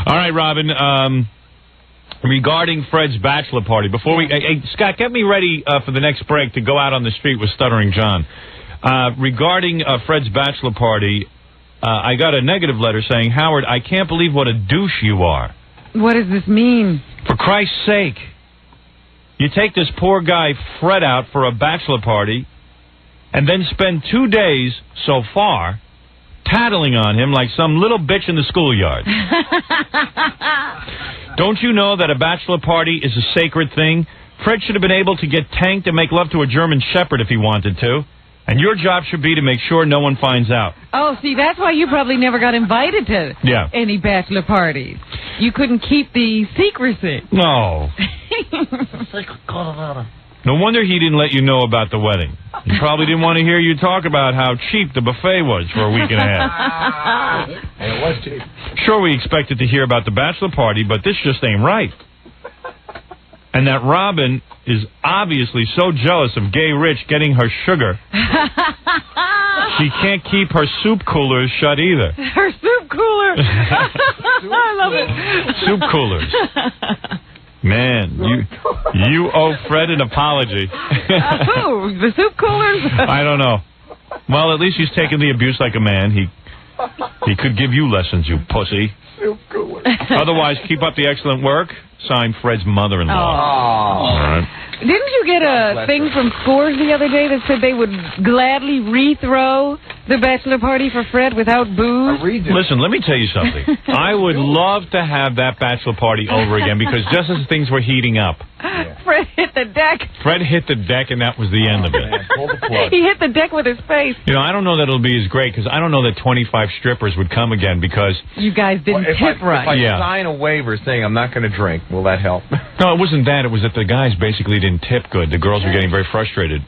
All right, Robin. Regarding Fred's bachelor party, before we... Hey, Scott, get me ready for the next break to go out on the street with Stuttering John. Regarding Fred's bachelor party, I got a negative letter saying, Howard, I can't believe what a douche you are. What does this mean? For Christ's sake. You take this poor guy Fred out for a bachelor party and then spend 2 days so far tattling on him like some little bitch in the schoolyard. Don't you know that a bachelor party is a sacred thing? Fred should have been able to get tanked and make love to a German Shepherd if he wanted to. And your job should be to make sure no one finds out. Oh, see, that's why you probably never got invited to any bachelor parties. You couldn't keep the secrecy. No. No wonder he didn't let you know about the wedding. He probably didn't want to hear you talk about how cheap the buffet was for a week and a half. And it was cheap. Sure, we expected to hear about the bachelor party, but this just ain't right. And that Robin is obviously so jealous of Gay Rich getting her sugar. She can't keep her soup coolers shut either. Her soup cooler. I love it. Soup coolers. Man, you owe Fred an apology. Who? The soup coolers? I don't know. Well, at least he's taking the abuse like a man. He could give you lessons, you pussy. Soup coolers. Otherwise, keep up the excellent work. Signed, Fred's mother-in-law. Oh. All right. Didn't you get a thing from Scores the other day that said they would gladly rethrow the bachelor party for Fred without booze? Listen, let me tell you something. I would love to have that bachelor party over again because just as things were heating up. Fred hit the deck. Fred hit the deck, and that was the end of it. Man, pull the plug. He hit the deck with his face. You know, I don't know that it'll be as great because I don't know that 25 strippers would come again because... You guys didn't tip right. If I sign a waiver saying I'm not going to drink, will that help? No, it wasn't that. It was that the guys basically didn't tip good. The girls were getting very frustrated.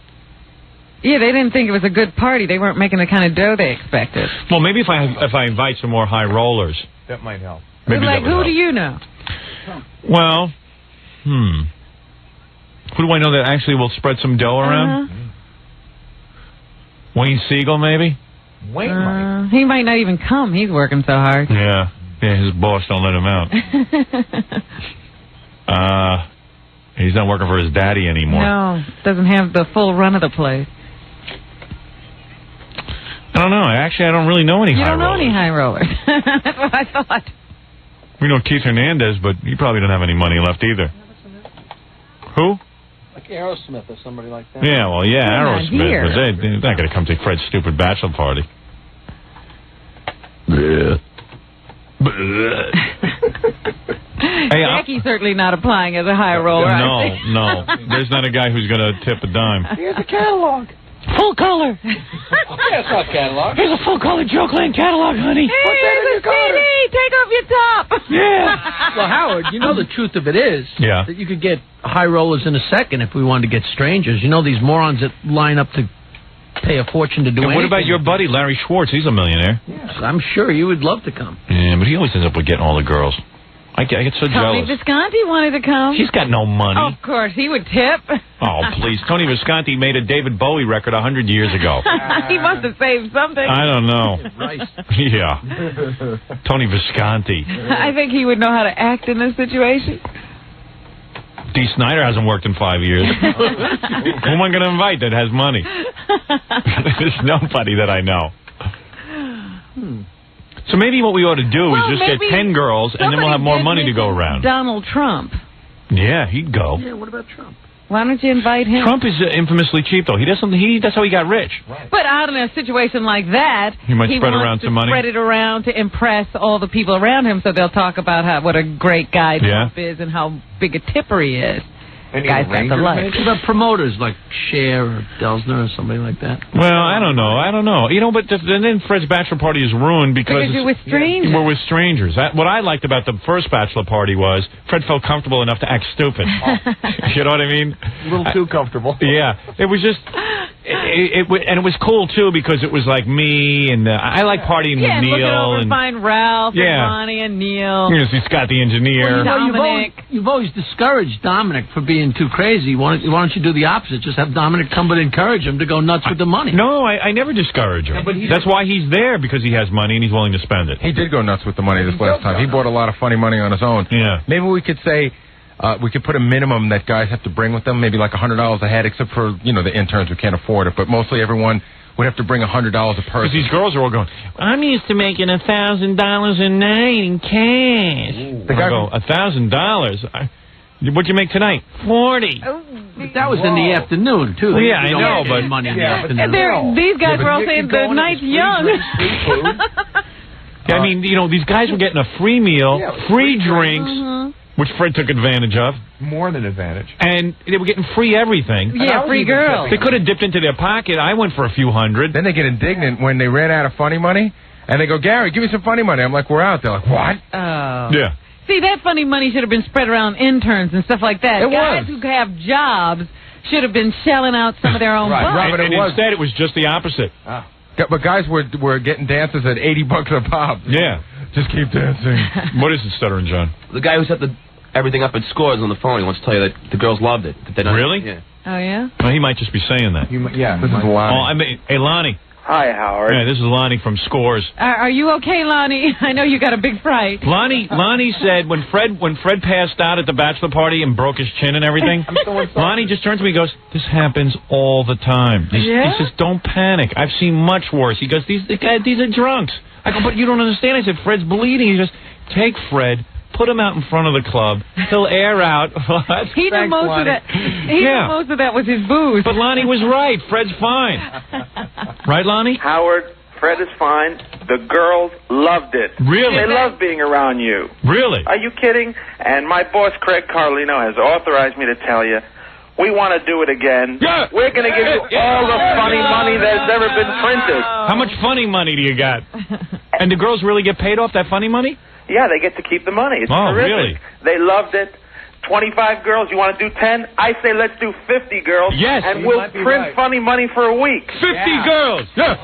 Yeah, they didn't think it was a good party. They weren't making the kind of dough they expected. Well, maybe if I invite some more high rollers. That might help. Maybe like, that would who help. do you know? Well, who do I know that actually will spread some dough around? Wayne Siegel, maybe? Wayne might. He might not even come. He's working so hard. Yeah, his boss don't let him out. He's not working for his daddy anymore. No, doesn't have the full run of the place. I don't know. Actually, I don't really know any high rollers. You don't know any high rollers. That's what I thought. We know Keith Hernandez, but he probably doesn't have any money left either. Who? Like Aerosmith or somebody like that. Yeah, well, yeah, Aerosmith. Here. But they're not going to come to Fred's stupid bachelor party. Hey, Jackie's certainly not applying as a high roller. No. There's not a guy who's going to tip a dime. Here's a catalog. Full color. Yeah, it's not catalog. Here's a full color Jokeland catalog, honey. Put that in your car. CD. Take off your top. Yeah. Well, Howard, you know the truth of it is that you could get high rollers in a second if we wanted to get strangers. You know these morons that line up to pay a fortune to do anything. What about your buddy, Larry Schwartz? He's a millionaire. Yes, I'm sure you would love to come. Yeah, but he always ends up with getting all the girls. I get so Tony jealous. Visconti wanted to come. He's got no money. Of course, he would tip. Oh, please. Tony Visconti made a David Bowie record 100 years ago. He must have saved something. I don't know. Right. Yeah. Tony Visconti. I think he would know how to act in this situation. Dee Snider hasn't worked in 5 years. Who am I going to invite that has money? There's nobody that I know. So maybe what we ought to do is just get 10 girls, and then we'll have more money to go around. Donald Trump. Yeah, he'd go. Yeah, what about Trump? Why don't you invite him? Trump is infamously cheap, though. That's how he got rich. Right. But out in a situation like that, He might spread around some money. Spread it around to impress all the people around him, so they'll talk about what a great guy Trump is and how big a tipper he is. Guy's got the life. What about promoters like Cher or Delsner or somebody like that? Well, I don't know. You know, but then Fred's bachelor party is ruined because you're with strangers. We're with strangers. What I liked about the first bachelor party was Fred felt comfortable enough to act stupid. You know what I mean? A little too comfortable. Yeah. It was just... it was cool too because it was like me and I like partying with Neil looking over and find Ralph and Ronnie and Neil. You know, see Scott the engineer. Dominic. You've always discouraged Dominic for being too crazy. Why don't you do the opposite? Just have Dominic come and encourage him to go nuts with the money. No, I never discourage him. That's why he's there, because he has money and he's willing to spend it. He did go nuts with the money this last time. He bought a lot of funny money on his own. Yeah. Maybe we could say we could put a minimum that guys have to bring with them, maybe like $100 a head, except for, you know, the interns who can't afford it. But mostly everyone would have to bring $100 a person. Because these girls are all going, I'm used to making $1,000 a night in cash. The guy go, $1,000? What'd you make tonight? 40. That was in the afternoon, too. Well, yeah, I know, but money in the afternoon. These guys were all saying the night's young. I mean, you know, these guys were getting a free meal, free drinks, which Fred took advantage of. More than advantage. And they were getting free everything. Yeah, free girls. They could have dipped into their pocket. I went for a few hundred. Then they get indignant when they ran out of funny money, and they go, Gary, give me some funny money. I'm like, we're out. They're like, what? Oh. Yeah. See, that funny money should have been spread around interns and stuff like that. Guys who have jobs should have been shelling out some of their own bucks. Right, but instead it was just the opposite. But guys were getting dances at $80 a pop. Yeah. Just keep dancing. What is it, Stuttering John? The guy who set everything up at Scores on the phone, he wants to tell you that the girls loved it. That Really? Yeah. Oh, yeah? Well, he might just be saying that. This is Lonnie. Oh, I mean, hey, Lonnie. Hi, Howard. Yeah, this is Lonnie from Scores. Are you okay, Lonnie? I know you got a big fright. Lonnie said when Fred passed out at the bachelor party and broke his chin and everything, Lonnie just turns to me and goes, this happens all the time. He says, don't panic. I've seen much worse. He goes, these are drunks. I go, but you don't understand. I said, Fred's bleeding. He goes, take Fred, put him out in front of the club. He'll air out. He knew most of that. He knew most of that was his booze. But Lonnie was right. Fred's fine. Right, Lonnie? Howard, Fred is fine. The girls loved it. Really? They love being around you. Really? Are you kidding? And my boss, Craig Carlino, has authorized me to tell you, we want to do it again. Yeah. We're going to give you all the funny money that's ever been printed. How much funny money do you got? And the girls really get paid off that funny money? Yeah, they get to keep the money. It's terrific. Really? They loved it. 25 girls, you want to do 10? I say let's do 50 girls. Yes. And we'll print funny money for a week. 50 girls. Yeah.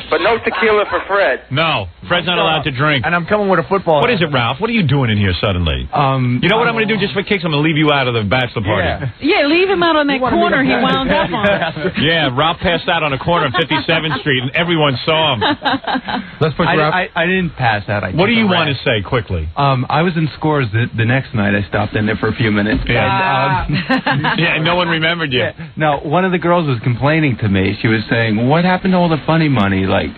But no tequila for Fred. No, Fred's not allowed to drink. And I'm coming with a football. What is it, Ralph? What are you doing in here suddenly? You know what I'm going to do just for kicks? I'm going to leave you out of the bachelor party. Yeah, leave him out on that corner he wound up on. Yeah, Ralph passed out on a corner of 57th Street, and everyone saw him. Let's put Ralph. I didn't pass out. What do you want to say quickly? I was in Scores the next night. I stopped in there for a few minutes. Yeah, yeah, no one remembered you. Yeah. No, one of the girls was complaining to me. She was saying, what happened to all the funny money? Like,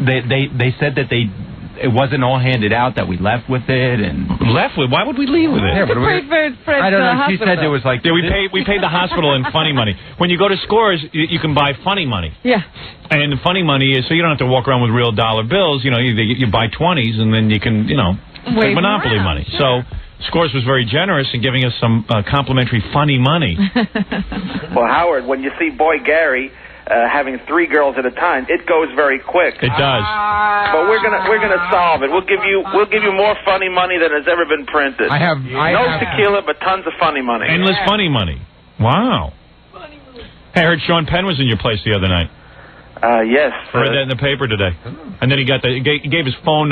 they said that it wasn't all handed out, that we left with it. And left with? Why would we leave with it? Yeah, I don't know. She said there was like... Yeah, we paid the hospital in funny money. When you go to Scores, you can buy funny money. Yeah. And the funny money is, so you don't have to walk around with real dollar bills. You know, you buy 20s, and then you can, you know, take Monopoly money. Sure. So Scores was very generous in giving us some complimentary funny money. Well, Howard, when you see Boy Gary having 3 girls at a time, it goes very quick. It does. But we're gonna solve it. We'll give you more funny money than has ever been printed. No tequila, but tons of funny money. Endless funny money. Wow. Hey, I heard Sean Penn was in your place the other night. Yes. I read that in the paper today. And then he gave his phone.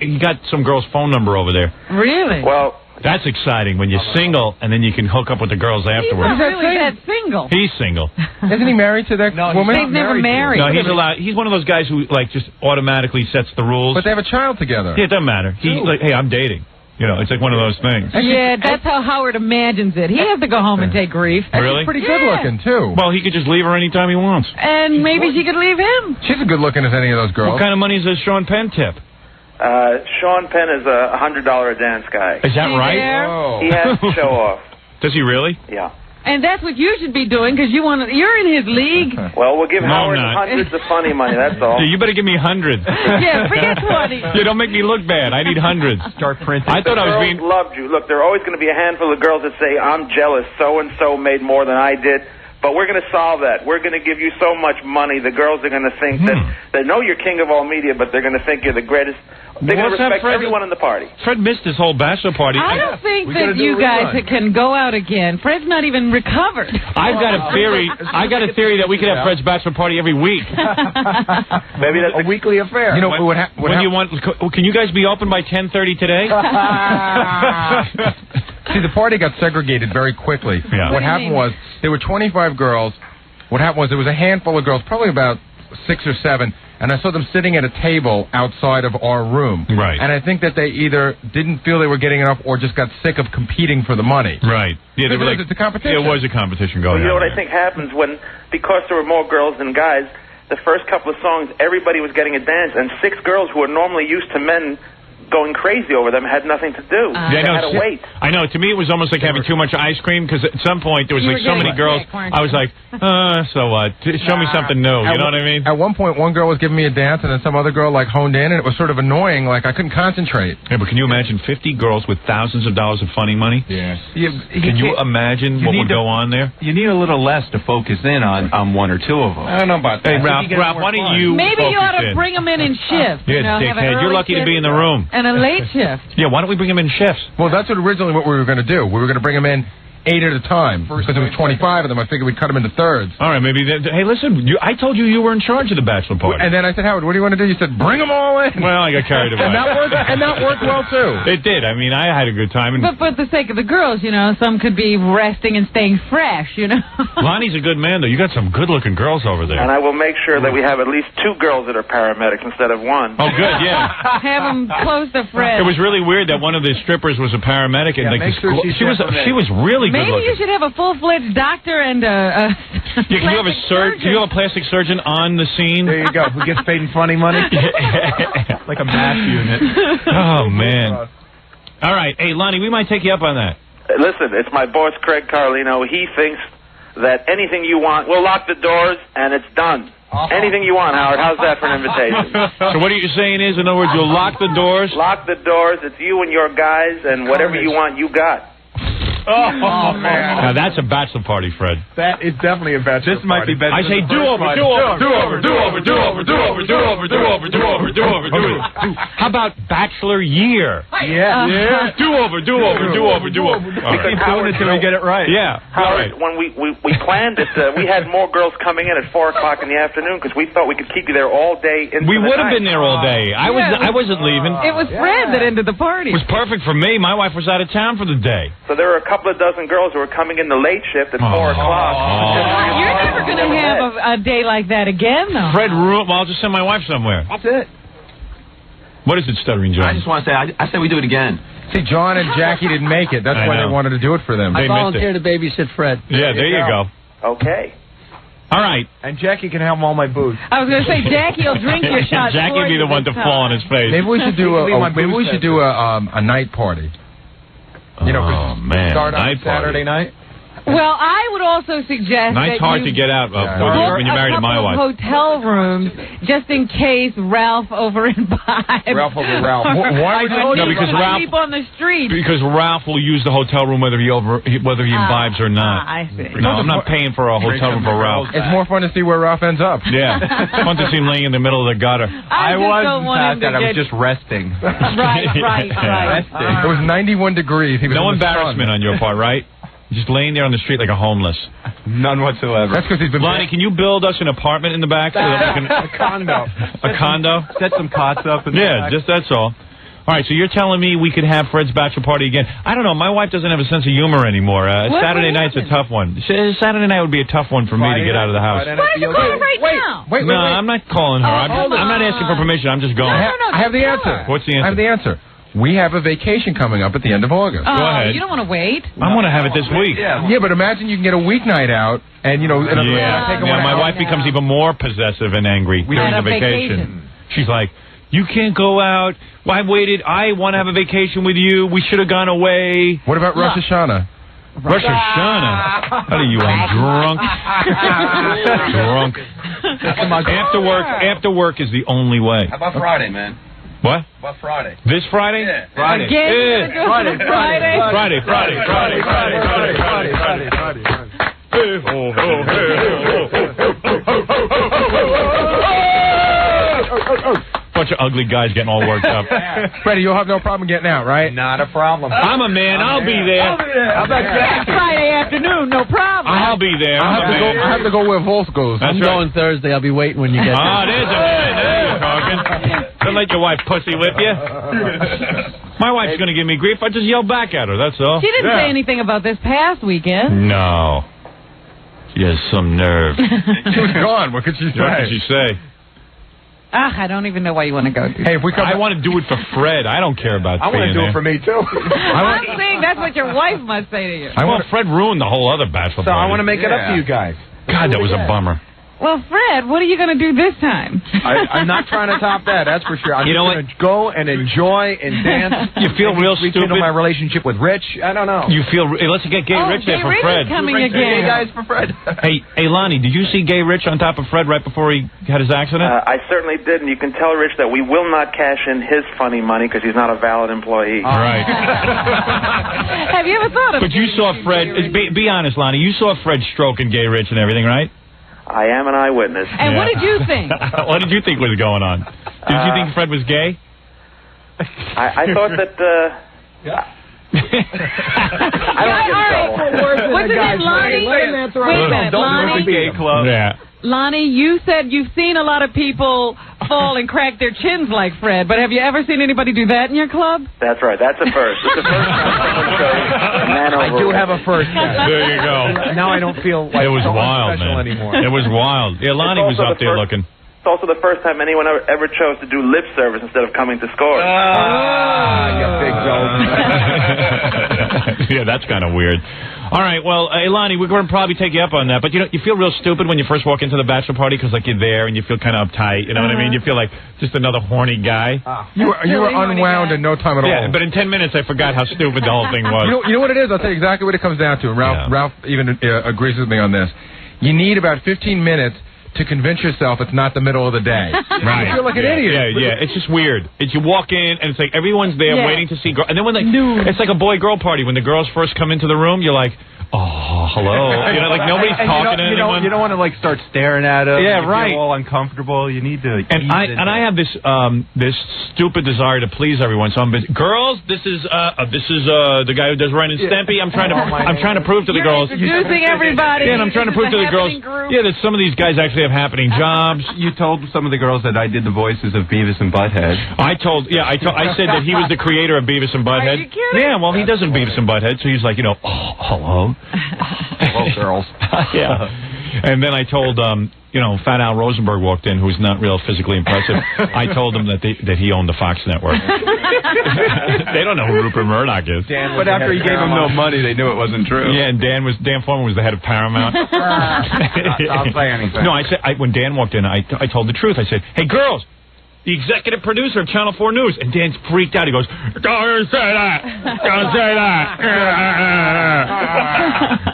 He got some girl's phone number over there. Really? Well, that's exciting when you're single and then you can hook up with the girls afterwards. He's not really that single. He's single. Isn't he married to that woman? He's never married. No, he's allowed. He's one of those guys who like just automatically sets the rules. But they have a child together. Yeah, it doesn't matter. He's like, hey, I'm dating. You know, it's like one of those things. Yeah, that's how Howard imagines it. He has to go home and take grief. Really? She's pretty good looking, too. Well, he could just leave her anytime he wants. And maybe she could leave him. She's as good looking as any of those girls. What kind of money is a Sean Penn tip? Sean Penn is a $100 a dance guy. Is that right? Whoa. He has to show off. Does he really? Yeah. And that's what you should be doing, because you're in his league. Well, we'll give No, Howard I'm not. hundreds of funny money, that's all. Yeah, you better give me hundreds. Yeah, forget 20. Yeah, don't make me look bad. I need hundreds. Start printing. I thought I was Girls being... loved you. Look, there are always going to be a handful of girls that say, I'm jealous, so-and-so made more than I did. But we're going to solve that. We're going to give you so much money, the girls are going to think that they know you're king of all media, but they're going to think you're the greatest They're going to respect everyone in the party. Fred missed his whole bachelor party. I don't think that you guys can go out again. Fred's not even recovered. I've got a theory. That we could have Fred's bachelor party every week. Maybe that's a weekly affair. You know when you want? Can you guys be open by 10:30 today? See, the party got segregated very quickly. Yeah. What happened was there were 25 girls. What happened was there was a handful of girls, probably about 6 or 7. And I saw them sitting at a table outside of our room. Right. And I think that they either didn't feel they were getting enough or just got sick of competing for the money. Right. Yeah, they were it's a competition. It was a competition going on. You know what I think happens because there were more girls than guys, the first couple of songs, everybody was getting a dance, and 6 girls who are normally used to men going crazy over them had nothing to do. They had to wait. I know. To me, it was almost like having too much ice cream, because at some point there was like so many girls. I was like, so what? Show me something new. You know what I mean? At one point, one girl was giving me a dance, and then some other girl like honed in, and it was sort of annoying. Like I couldn't concentrate. Yeah, but can you imagine 50 girls with thousands of dollars of funny money? Yeah. Can you imagine what would go on there? You need a little less to focus in on one or two of them. I don't know about that. Hey, Ralph, why don't you? Maybe you ought to bring them in shifts. Yeah, dickhead. You're lucky to be in the room. And a late shift. Yeah, why don't we bring him in shifts? Well, that's originally what we were going to do. We were going to bring him in 8 at a time. Because there was 25 of them, I figured we'd cut them into thirds. All right, maybe. Hey, listen, I told you were in charge of the bachelor party. And then I said, Howard, what do you want to do? You said, bring them all in. Well, I got carried away. and that worked well, too. It did. I mean, I had a good time. But for the sake of the girls, some could be resting and staying fresh, Lonnie's a good man, though. You got some good-looking girls over there. And I will make sure that we have at least 2 girls that are paramedics instead of 1. Oh, good, yeah. Have them close to Fred. It was really weird that one of the strippers was a paramedic. And she was really good looking. Maybe you should have a full-fledged doctor and can you have a surgeon? Can you have a plastic surgeon on the scene? There you go. Who gets paid in funny money? Like a math unit. Oh, man. All right. Hey, Lonnie, we might take you up on that. Listen, it's my boss, Craig Carlino. He thinks that anything you want, we'll lock the doors, and it's done. Anything you want, Howard. How's that for an invitation? So what you're saying is, in other words, you'll lock the doors? Lock the doors. It's you and your guys, and whatever you want, you got. Oh, man. Now, that's a bachelor party, Fred. That is definitely a bachelor party. This might be better. I say do-over. How about bachelor year? Yeah. Do-over. Keep doing it till we get it right. Yeah. Howard, when we planned it, we had more girls coming in at 4 o'clock in the afternoon because we thought we could keep you there all day. We would have been there all day. I wasn't leaving. It was Fred that ended the party. It was perfect for me. My wife was out of town for the day. So there were a couple of dozen girls who were coming in the late shift at 4 o'clock. You're never going to have a day like that again, though. Fred, well, I'll just send my wife somewhere. That's it. What is it, Stuttering John? I just want to say, I say we do it again. See, John and Jackie didn't make it. That's why they wanted to do it for them. I volunteer to babysit Fred. Yeah, there you go. Okay. All right. And Jackie can have all my booze. I was going to say, Jackie will drink your shot. Jackie will be the one to fall on his face. Maybe we should do a night party. Oh, man. Start on Saturday night. Well, I would also suggest Night's that hard to get out of when you're married to my wife. Hotel rooms, just in case Ralph over-imbibes. Ralph over-Ralph. Why would you? No, because Ralph sleep on the street. Because Ralph will use the hotel room whether he imbibes or not. I see. No, I'm not paying for a hotel room for Ralph. It's more fun to see where Ralph ends up. Yeah, it's fun to see him laying in the middle of the gutter. I wasn't past that. I was just resting. Right. It was 91 degrees. He was no embarrassment on your part, right? Just laying there on the street like a homeless. None whatsoever. That's because he's been... Lonnie, can you build us an apartment in the back? So that we can... A condo. A condo? Set some cots up in the back. Just that's all. All right, so you're telling me we could have Fred's bachelor party again. I don't know. My wife doesn't have a sense of humor anymore. Saturday night's a tough one. Saturday night would be a tough one for me to get out of the house. Why don't you call her right now? Wait. No, I'm not calling her. I'm not asking for permission. I'm just going. I have the answer. What's the answer? I have the answer. We have a vacation coming up at the end of August. Go ahead. You don't want to wait? I want to have it this week. Yeah, but imagine you can get a weeknight out, and my wife becomes even more possessive and angry during the vacation. She's like, you can't go out. I waited. I want to have a vacation with you. We should have gone away. What about Rosh Hashanah? Rosh Hashanah? What are you, drunk? Drunk. After work is the only way. How about Friday, man? What? About Friday? This Friday? Yeah. Friday. Again? Friday. Bunch of ugly guys getting all worked up. Freddie, you'll have no problem getting out, right? Not a problem. I'm a man. I'll be there. How about that? Friday afternoon, no problem. I'll be there. I have to go where Volz goes. I'm going Thursday. I'll be waiting when you get there. Oh, there's a man. There you're talking. Don't let your wife pussy whip you. My wife's going to give me grief. I just yell back at her, that's all. She didn't say anything about this past weekend. No. She has some nerve. She was gone. What could she say? What could she say? I don't even know why you want to go. Hey, if we come, I want to do it for Fred. I don't care about. I want to do it for me too. I'm saying that's what your wife must say to you. Fred ruined the whole other bachelor party. So I want to make it up to you guys. God, that was a bummer. Well, Fred, what are you going to do this time? I'm not trying to top that. That's for sure. I'm just going to go and enjoy and dance. You feel real stupid. My relationship with Rich. I don't know. You feel? Let's get Gay Rich there for Fred. Coming again. Gay guys for Fred. Hey, Lonnie, did you see Gay Rich on top of Fred right before he had his accident? I certainly did, and you can tell Rich that we will not cash in his funny money because he's not a valid employee. Right. Have you ever thought of it? But you saw Fred. Be honest, Lonnie. You saw Fred stroking Gay Rich and everything, right? I am an eyewitness. And what did you think? What did you think was going on? Did you think Fred was gay? I thought that. I don't get in trouble. What's his name, Lonnie? Wait a minute, Lonnie. Gay club. Yeah. Lonnie, you said you've seen a lot of people fall and crack their chins like Fred, but have you ever seen anybody do that in your club? That's right. That's a first. It's the first time I do have a first. There you go. Now I don't feel like it was wild, man. Anymore. It was wild. Yeah, Lonnie was up there looking. It's also the first time anyone ever chose to do lip service instead of coming to score. You big dope. Yeah, that's kind of weird. All right, well, Lonnie, we're going to probably take you up on that, but you feel real stupid when you first walk into the bachelor party because, like, you're there and you feel kind of uptight, you know what I mean? You feel like just another horny guy. You were unwound in no time at all. Yeah, but in 10 minutes I forgot how stupid the whole thing was. You know what it is? I'll tell you exactly what it comes down to. Ralph even agrees with me on this. You need about 15 minutes to convince yourself it's not the middle of the day. Right. You feel like an idiot. Yeah. It's just weird. You walk in, and it's like everyone's there waiting to see girls. And then when it's like a boy-girl party. When the girls first come into the room, you're like, oh, hello. Like nobody's talking to anyone. You don't want to, like, start staring at them. Yeah, right. You feel all uncomfortable. You need to And I have this stupid desire to please everyone. So I'm busy. Girls, this is the guy who does Ren and Stimpy. I'm trying to prove to the girls. Introducing everybody. Yeah, and I'm trying to prove to the girls. Yeah, that some of these guys actually have happening jobs. You told some of the girls that I did the voices of Beavis and Butthead. I said that he was the creator of Beavis and Butthead. Are you kidding? Yeah, well, he doesn't Beavis and Butthead, so he's like, oh, hello. Hello, girls. Yeah. And then I told, Fat Al Rosenberg walked in, who's not real physically impressive. I told him that he owned the Fox network. They don't know who Rupert Murdoch is. But after he gave them no money, they knew it wasn't true. Yeah, and Dan Foreman was the head of Paramount. I'll say anything. No, when Dan walked in, I told the truth. I said, hey, girls, the executive producer of Channel 4 News. And Dan freaked out. He goes, don't say that. Don't say that.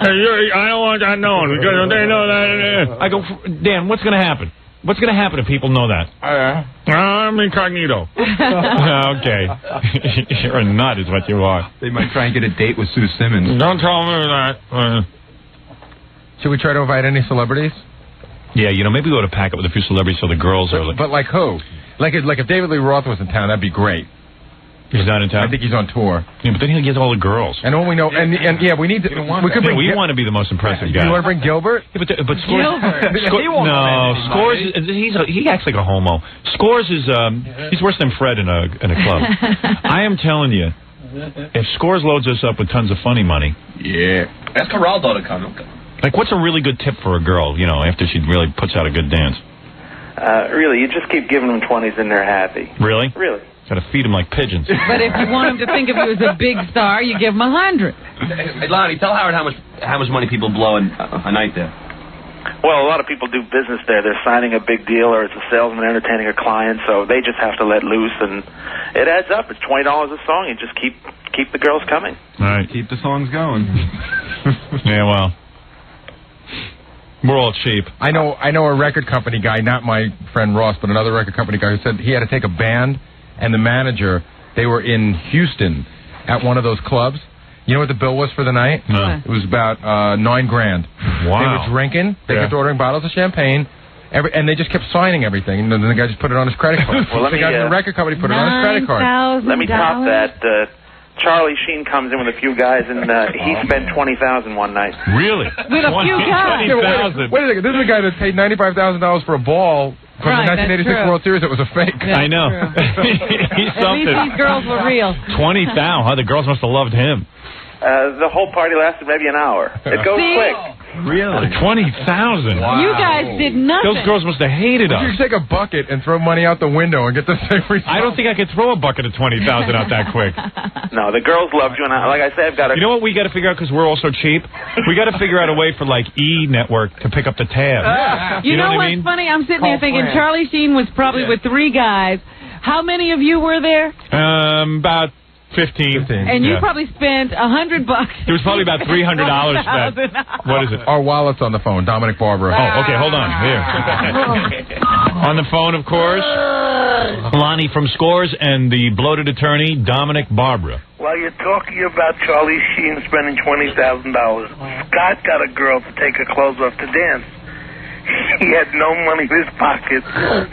I don't want that known because they know that. I go, Dan, what's going to happen? What's going to happen if people know that? I'm incognito. Okay. You're a nut is what you are. They might try and get a date with Sue Simmons. Don't tell me that. Should we try to invite any celebrities? Yeah, maybe we ought to pack up with a few celebrities so the girls are... But like who? Like if David Lee Roth was in town, that'd be great. He's not in town? I think he's on tour. Yeah, but then he'll get all the girls. And all we know... And yeah, we need to... We want to be the most impressive guy. You want to bring Gilbert? Yeah, but Scores... Scores... He acts like a homo. Scores is... he's worse than Fred in a club. I am telling you, if Scores loads us up with tons of funny money... Yeah. Ask Geraldo to come. Like, what's a really good tip for a girl, after she really puts out a good dance? Really, you just keep giving them 20s and they're happy. Really? Really. Got to feed them like pigeons. But if you want them to think of you as a big star, you give them 100. Hey, Lonnie, tell Howard how much money people blow in a night there. Well, a lot of people do business there. They're signing a big deal, or it's a salesman entertaining a client, so they just have to let loose, and it adds up. It's $20 a song. You just keep the girls coming. All right. Keep the songs going. Yeah, well... We're all cheap. I know a record company guy, not my friend Ross, but another record company guy who said he had to take a band and the manager. They were in Houston at one of those clubs. You know what the bill was for the night? No. It was about $9,000. Wow. They were drinking. They kept ordering bottles of champagne. and they just kept signing everything. And then the guy just put it on his credit card. Well, the guy from the record company put it on his credit card. Let me top that. Charlie Sheen comes in with a few guys, and he spent $20,000 one night. Really? With a few guys. $20,000. Wait a second. This is a guy that paid $95,000 for a ball from the 1986 World Series. It was a fake. I know. He's something. At least these girls were real. $20,000. Huh? The girls must have loved him. The whole party lasted maybe an hour. It goes quick. Really? $20,000. Wow. You guys did nothing. Those girls must have hated us. You take a bucket and throw money out the window and get the same result. I don't think I could throw a bucket of $20,000 out that quick. No, the girls loved you, and like I said, I've got to... You know what we got to figure out, because we're all so cheap? We got to figure out a way for, like, E! Network to pick up the tab. You know what what's I mean? funny? I'm sitting there thinking Charlie Sheen was probably with 3 guys. How many of you were there? About 15. And you probably spent $100. There was probably about $300 spent. What is it? Our wallet's on the phone. Dominic Barbara. Oh, okay. Hold on. Here. On the phone, of course, Lonnie from Scores and the bloated attorney, Dominic Barbara. While you're talking about Charlie Sheen spending $20,000, Scott got a girl to take her clothes off to dance. He had no money in his pocket.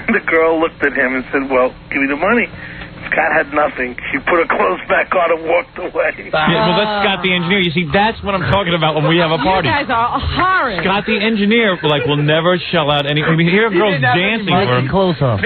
The girl looked at him and said, well, give me the money. Scott had nothing. She put her clothes back on and walked away. Yeah, well, that's Scott the engineer. You see, that's what I'm talking about when we have a party. You guys are horrid. Scott the engineer, will never shell out any... I mean, here are girls dancing for him. Clothes off.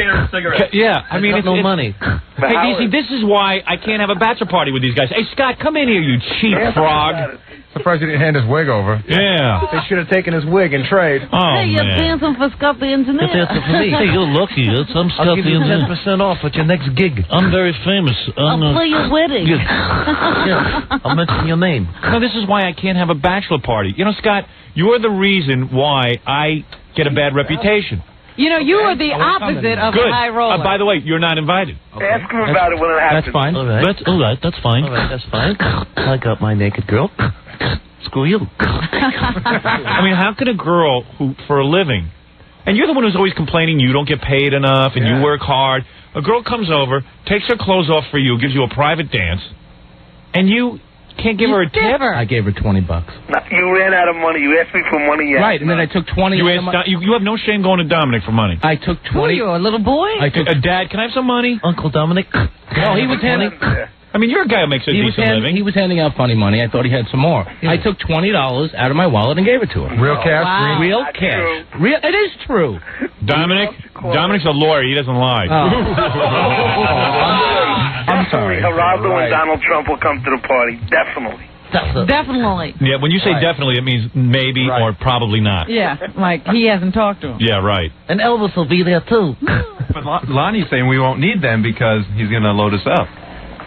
Yeah, I mean, it's... no money. Hey, DC, this is why I can't have a bachelor party with these guys. Hey, Scott, come in here, you cheap frog. Surprised he didn't hand his wig over. Yeah. They should have taken his wig and trade. Oh, hey, you're dancing for Scott the engineer. You're dancing for me. Hey, you're lucky. I'm Scott the engineer. 10% off at your next gig. I'm very famous. I'll play your wedding. Yeah. I'll mention your name. No, this is why I can't have a bachelor party. You know, Scott, you're the reason why I get a bad reputation. You know, you are the opposite of a high roller. By the way, you're not invited. Okay. Ask him about it when it happens. That's fine. All right. That's fine. All right, that's fine. I got my naked girl. Screw you. I mean, how could a girl who, for a living, and you're the one who's always complaining you don't get paid enough and you work hard, a girl comes over, takes her clothes off for you, gives you a private dance, and you can't give her a tip? I gave her $20. No, you ran out of money. You asked me for money yet. Right, and then I took 20. You have no shame going to Dominic for money. I took 20. Who are you, a little boy? I took Dad, can I have some money? Uncle Dominic. No, he was handing... I mean, you're a guy who makes a decent living. He was handing out funny money. I thought he had some more. Yeah. I took $20 out of my wallet and gave it to him. Real cash? Wow. Real cash. It is true. Dominic's a lawyer. He doesn't lie. I'm sorry. Geraldo and Donald Trump will come to the party. Definitely. Definitely. Yeah, when you say definitely, it means maybe or probably not. Yeah, like he hasn't talked to him. Yeah, right. And Elvis will be there, too. But Lonnie's saying we won't need them because he's going to load us up.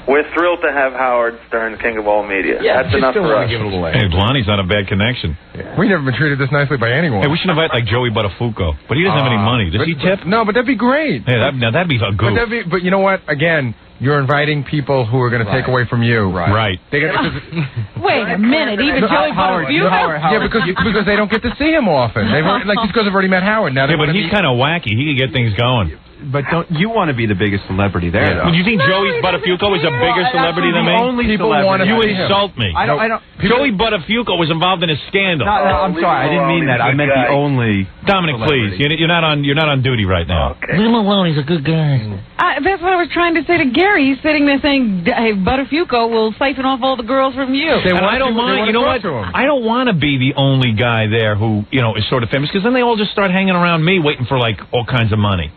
We're thrilled to have Howard Stern, king of all media. Yeah, that's enough for us. Give it away. Hey, Lonnie's not a bad connection. Yeah. We've never been treated this nicely by anyone. Hey, we should invite like Joey Buttafuoco, but he doesn't have any money. Does he tip? No, but that'd be great. Hey, that'd be a goof. But you know what? Again, you're inviting people who are going to take away from you. Right. Wait a minute. Even Joey Buttafuoco? Yeah, because they don't get to see him often. They've just because they've already met Howard. Now but he's kind of wacky. He could get things going. But don't you want to be the biggest celebrity there? Would you think Joey Buttafuoco is a bigger celebrity than me? Only people want to. You insult me. I don't. Joey Buttafuoco was involved in a scandal. No, I'm sorry. I didn't mean that. I meant the only. Dominic, please. You're not on duty right now. Okay. Leave him alone. He's a good guy. That's what I was trying to say to Gary. He's sitting there saying, "Hey, Buttafuoco will siphon off all the girls from you." And I don't mind. You know what? I don't want to be the only guy there who is sort of famous, because then they all just start hanging around me, waiting for like all kinds of money.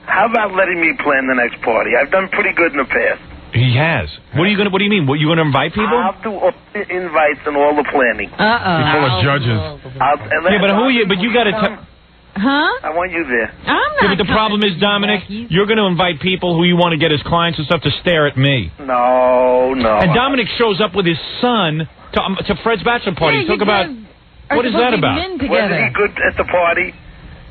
How about letting me plan the next party? I've done pretty good in the past. He has. What do you mean? What, you going to invite people? I'll do all the invites and all the planning. You're full of judges. But who are you? But you got to. Huh? I want you there. I'm not. Yeah, but the problem is, Dominic, you're going to invite people who you want to get as clients and stuff to stare at me. No. And Dominic shows up with his son to Fred's bachelor party. Talk about what is that about? Was he good at the party?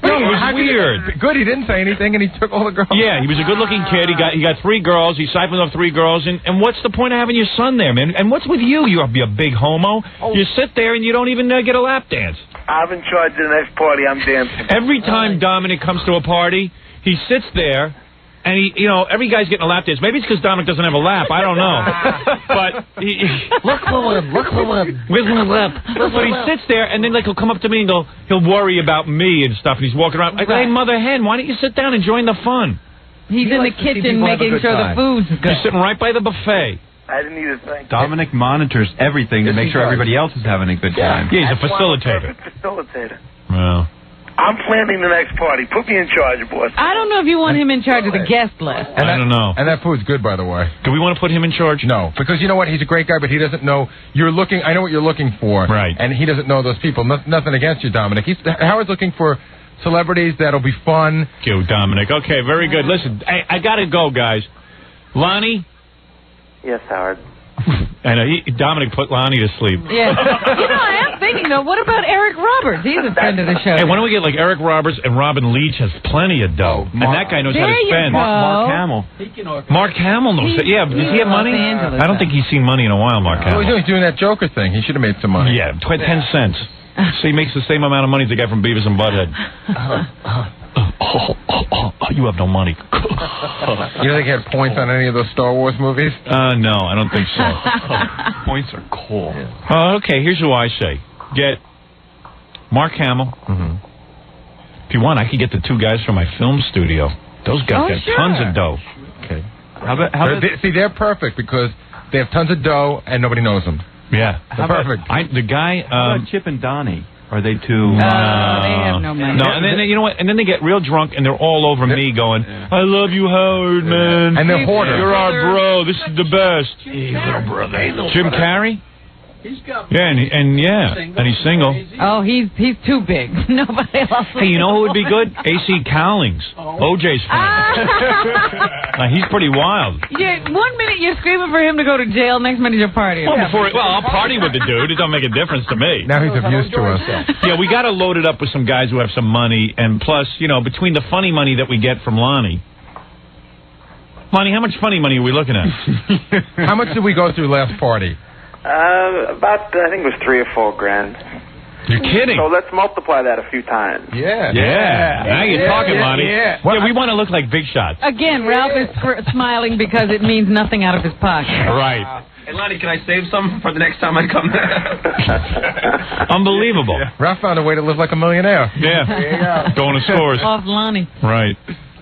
No, it was weird. Good, he didn't say anything, and he took all the girls. Yeah, he was a good-looking kid. He got 3 girls. He siphoned off 3 girls. And what's the point of having your son there, man? And what's with you? You're a big homo. You sit there and you don't even get a lap dance. I'm in charge of the next party. I'm dancing. Every time Dominic comes to a party, he sits there And he, every guy's getting a lap dance. Maybe it's because Dominic doesn't have a lap. I don't know. But look for him. Where's my lap? But he sits there, and then he'll come up to me and he'll worry about me and stuff. And he's walking around. I go, hey, mother hen, why don't you sit down and join the fun? He's in the kitchen making sure the food's good. He's sitting right by the buffet. I didn't need a thing. Dominic monitors everything to make sure everybody else is having a good time. Yeah, he's a facilitator. Facilitator. Well. I'm planning the next party. Put me in charge, boss. I don't know if you want him in charge of the guest list. I don't know. And that food's good, by the way. Do we want to put him in charge? No, because you know what? He's a great guy, but he doesn't know. I know what you're looking for. Right. And he doesn't know those people. Nothing against you, Dominic. Howard's looking for celebrities that'll be fun. Thank you, Dominic. Okay, very good. Listen, I got to go, guys. Lonnie? Yes, Howard. I know, Dominic put Lonnie to sleep. Yeah. I am thinking, though, what about Eric Roberts? He's a friend of the show. Hey, why don't we get Eric Roberts and Robin Leach has plenty of dough. And that guy knows how to spend. Mark Hamill. Mark Hamill knows that. Yeah, does he have money? I don't think he's seen money in a while, Mark Hamill. He's doing that Joker thing. He should have made some money. Yeah, 10 cents. So he makes the same amount of money as the guy from Beavis and Butthead. You have no money. You don't think he had points on any of those Star Wars movies? No, I don't think so. Points are cool. Okay, here's what I say. Get Mark Hamill. Mm-hmm. If you want, I could get the two guys from my film studio. Those guys got tons of dough. Okay. They're perfect because they have tons of dough and nobody knows them. Yeah. They're perfect. The guy... How about Chip and Donnie? Are they too... they have no money. No, and then, you know what? And then they get real drunk, and they're all over me going, I love you, Howard, man. And they're hoarders. You're our bro. This is the best. Jim Carrey? He's got... Yeah, and he's single. Oh, he's too big. Nobody else. Hey, you know who would be good? A.C. Cowlings. OJ's friend. He's pretty wild. Yeah, 1 minute you're screaming for him to go to jail, next minute you're partying. I'll party with the dude. It don't make a difference to me. Now he's of use to us. Yeah, we got to load it up with some guys who have some money, and plus, between the funny money that we get from Lonnie, how much funny money are we looking at? How much did we go through last party? About, I think it was $3 or $4 grand. You're kidding. So let's multiply that a few times. Yeah. Now you're talking, Lonnie. Yeah, we want to look like big shots. Again, Ralph is smiling because it means nothing out of his pocket. Right. Hey, Lonnie, can I save some for the next time I come there? Unbelievable. Yeah. Ralph found a way to live like a millionaire. Yeah. There you go. Going to scores. Off Lonnie. Right.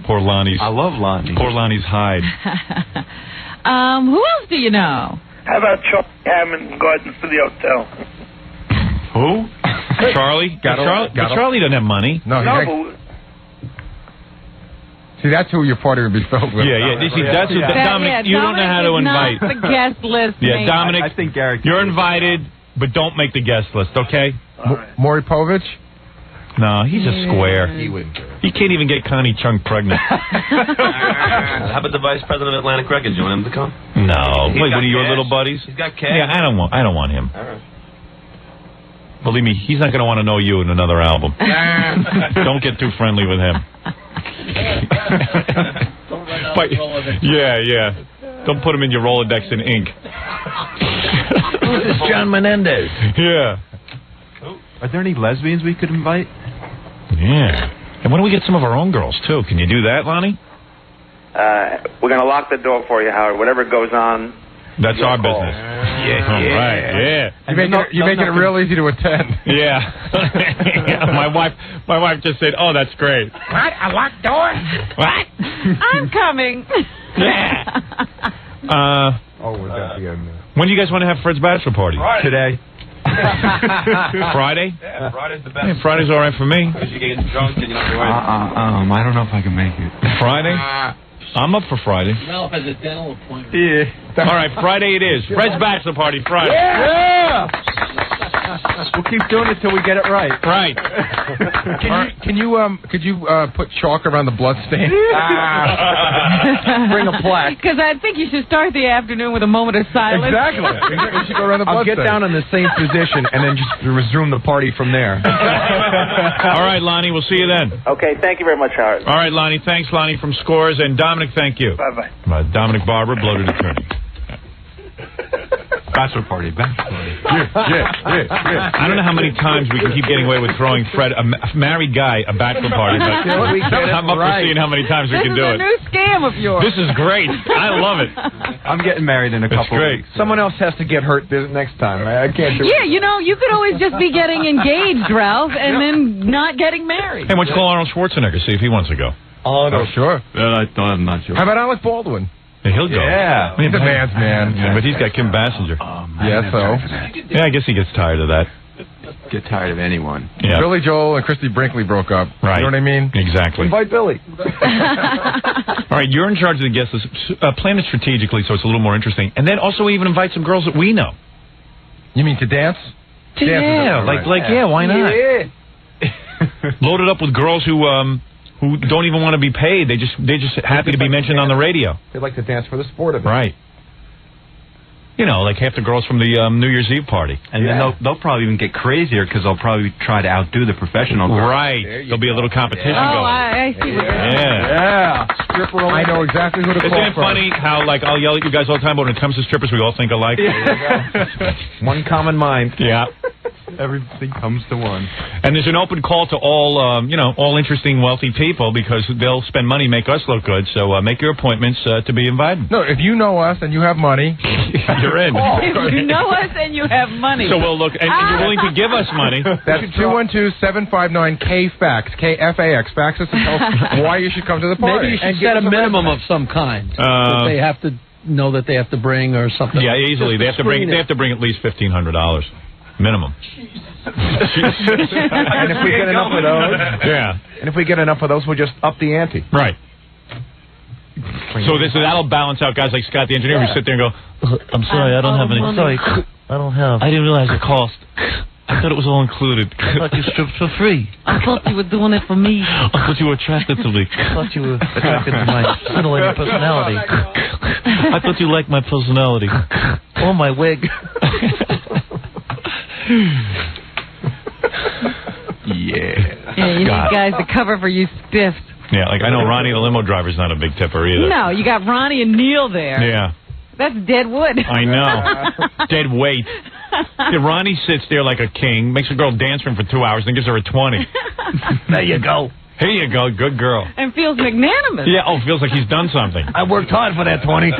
Poor Lonnie's. I love Lonnie. Poor Lonnie's hide. Who else do you know? How about Charlie Hammond in Garden City Hotel? Who? Charlie? Charlie doesn't have money. See, that's who your party would be filled with. Yeah. That's what Dominic. You don't know how to invite. The guest list. Yeah, Dominic. I think Garrett. You're invited, but don't make the guest list, okay? Maury Povich? No, he's a square. He wouldn't. You can't even get Connie Chung pregnant. How about the vice president of Atlantic Records? You want him to come? No. Wait, one of your little buddies? He's got cash. Yeah, I don't want him. All right. Believe me, he's not going to want to know you in another album. Don't get too friendly with him. Yeah. Don't put him in your Rolodex in ink. Who's this John Menendez? Yeah. Are there any lesbians we could invite? Yeah. And why don't we get some of our own girls, too? Can you do that, Lonnie? We're going to lock the door for you, Howard. Whatever goes on, that's our business. Yeah. Right. Yeah. You're making it real easy to attend. Yeah. My wife just said, "Oh, that's great." What? A locked door? What? I'm coming. Yeah. Would that be when do you guys want to have Fred's bachelor party? Friday. Today. Friday? Yeah, Friday's the best. Yeah, Friday's all right for me. Because you get drunk and you don't have to worry. I don't know if I can make it. Friday? I'm up for Friday. Ralph has a dental appointment. Yeah. All right, Friday it is. Fred's bachelor party, Friday. Yeah! We'll keep doing it till we get it right. Right. Could you put chalk around the blood stain? Bring a plaque. Because I think you should start the afternoon with a moment of silence. Exactly. You should go around the blood I'll get stain. down in the same position and then just resume the party from there. All right, Lonnie, we'll see you then. Okay, thank you very much, Howard. All right, Lonnie. Thanks, Lonnie from Scores. And Dominic, thank you. Bye-bye. Dominic Barber, bloated attorney. Bachelor party, bachelor party. I don't know how many times we can keep getting away with throwing Fred, a married guy, a bachelor party, but I'm up for seeing how many times we can do it. This is a new scam of yours. This is great. I love it. I'm getting married in a couple weeks. Someone else has to get hurt next time. I can't do it. Yeah, you know, you could always just be getting engaged, Ralph, and then not getting married. Hey, why don't you call Arnold Schwarzenegger, see if he wants to go? Oh, no, sure. I'm not sure. How about Alec Baldwin? Yeah, he'll go. Yeah. He's a man's man. Yeah, but he's got Kim Basinger. Yeah, so. Yeah, I guess he gets tired of that. Get tired of anyone. Yeah. Billy Joel and Christy Brinkley broke up. Right. You know what I mean? Exactly. Invite Billy. All right, you're in charge of the guest list. Plan it strategically so it's a little more interesting. And then also even invite some girls that we know. You mean to dance? Yeah, why not? Yeah. Load it up with girls who don't even want to be paid. They're just happy to be mentioned on the radio. They like to dance for the sport of it. Right. You know, like half the girls from the New Year's Eve party. And then they'll probably even get crazier because they'll probably try to outdo the professional girls. Right. There'll be a little competition going. I see what you're saying. Yeah. Stripper. I know exactly who to call. Isn't it funny how, like, I'll yell at you guys all the time, but when it comes to strippers, we all think alike? One common mind. Yeah. Everything comes to one. And there's an open call to all, all interesting, wealthy people because they'll spend money, make us look good. So make your appointments to be invited. No, if you know us and you have money, you're in. If you know us and you have money. So we'll look, and you're willing to give us money. That's 212-759-KFAX, KFAX. Fax us and tell us why you should come to the party. Maybe you should set a minimum of some kind that they have to know that they have to bring or something. Yeah, easily. They have to bring at least $1,500 minimum. And if we get enough of those, and if we get enough of those, we'll just up the ante. Right. So that'll balance out guys like Scott the engineer who sit there and go, I'm sorry, I don't have any. Sorry, I don't have. I didn't realize the cost. I thought it was all included. I thought you stripped for free. I thought you were doing it for me. I thought you were attracted to me. I thought you were attracted to my scintillating personality. I thought you liked my personality. Oh, my wig. Yeah, you need guys to cover for you stiffs. Yeah, like I know Ronnie the limo driver's not a big tipper either. No, you got Ronnie and Neil there. Yeah. That's dead wood. I know. Dead weight. Yeah, Ronnie sits there like a king, makes a girl dance for him for 2 hours, then gives her a 20. There you go. Here you go, good girl. And feels magnanimous. Yeah, feels like he's done something. I worked hard for that 20.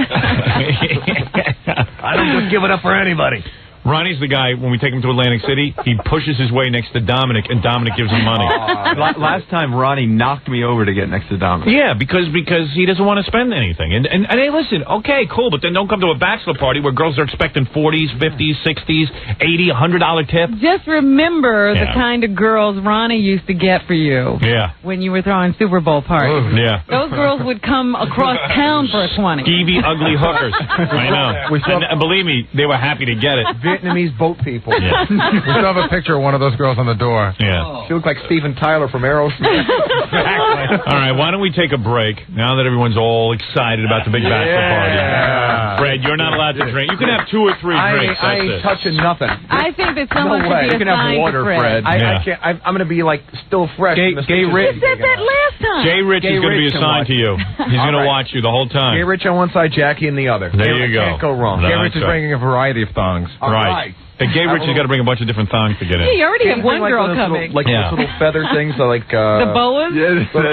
I don't just give it up for anybody. Ronnie's the guy, when we take him to Atlantic City, he pushes his way next to Dominic, and Dominic gives him money. Last time, Ronnie knocked me over to get next to Dominic. Yeah, because he doesn't want to spend anything. And hey, listen, okay, cool, but then don't come to a bachelor party where girls are expecting 40s, 50s, 60s, $80, $100 tip. Just remember the kind of girls Ronnie used to get for you. Yeah. When you were throwing Super Bowl parties. Yeah. Those girls would come across town for a 20. Skeevy, ugly hookers. I know. And believe me, they were happy to get it. Vietnamese boat people. Yeah. We still have a picture of one of those girls on the door. Yeah. She looked like Steven Tyler from Aerosmith. Exactly. All right, why don't we take a break now that everyone's all excited about the big bachelor party? Fred, you're not allowed to drink. You can have 2 or 3 drinks. I ain't touching nothing. I think that someone should be you can have assigned water, to Fred. I can't. I'm going to be like still fresh. Gay Rich. You said that last time. Jay Rich is going to be assigned to you. He's going to watch you the whole time. Gay Rich on one side, Jackie on the other. There you go. Can't go wrong. Gay Rich is bringing a variety of thongs. Right. Gay Rich has got to bring a bunch of different thongs to get in. Yeah, you already have one girl coming. Like those little feather things, like the boas?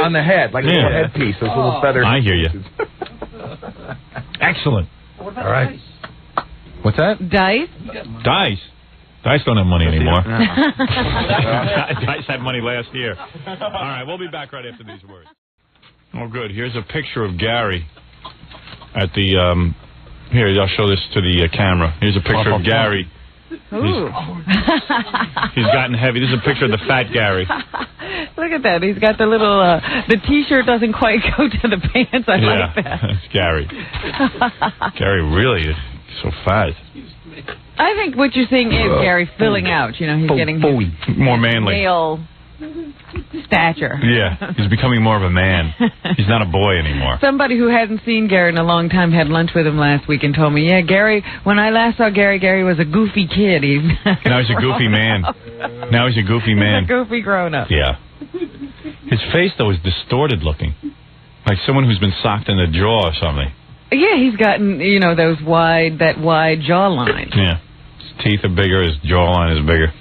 On the head, like a little headpiece, those little feather. I hear you. Excellent. All right. What's that? Dice? Dice don't have money anymore. Dice had money last year. All right, we'll be back right after these words. Oh, good. Here's a picture of Gary at the... Here, I'll show this to the camera. Here's a picture of Gary. Ooh. He's gotten heavy. This is a picture of the fat Gary. Look at that. He's got the little... the T-shirt doesn't quite go to the pants. I like that. It's Gary. Gary really is so fat. I think what you're seeing is Gary filling out. You know, he's getting more manly. Male stature. Yeah, he's becoming more of a man. He's not a boy anymore. Somebody who hadn't seen Gary in a long time had lunch with him last week and told me, yeah, Gary, when I last saw Gary, Gary was a goofy kid. Now he's a goofy man. Now he's a goofy man. He's a goofy grown-up. Yeah. His face, though, is distorted looking. Like someone who's been socked in the jaw or something. Yeah, he's gotten, that wide jawline. Yeah. His teeth are bigger, his jawline is bigger.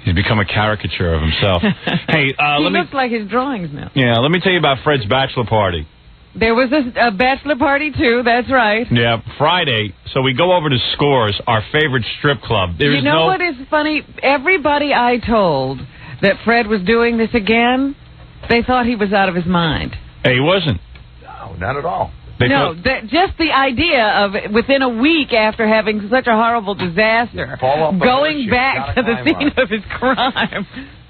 He's become a caricature of himself. Hey, he looks like his drawings now. Yeah, let me tell you about Fred's bachelor party. There was a bachelor party, too. That's right. Yeah, Friday. So we go over to Scores, our favorite strip club. You know what is funny? Everybody I told that Fred was doing this again, they thought he was out of his mind. Hey, he wasn't. No, not at all. Just the idea of within a week after having such a horrible disaster, going back to the scene of his crime.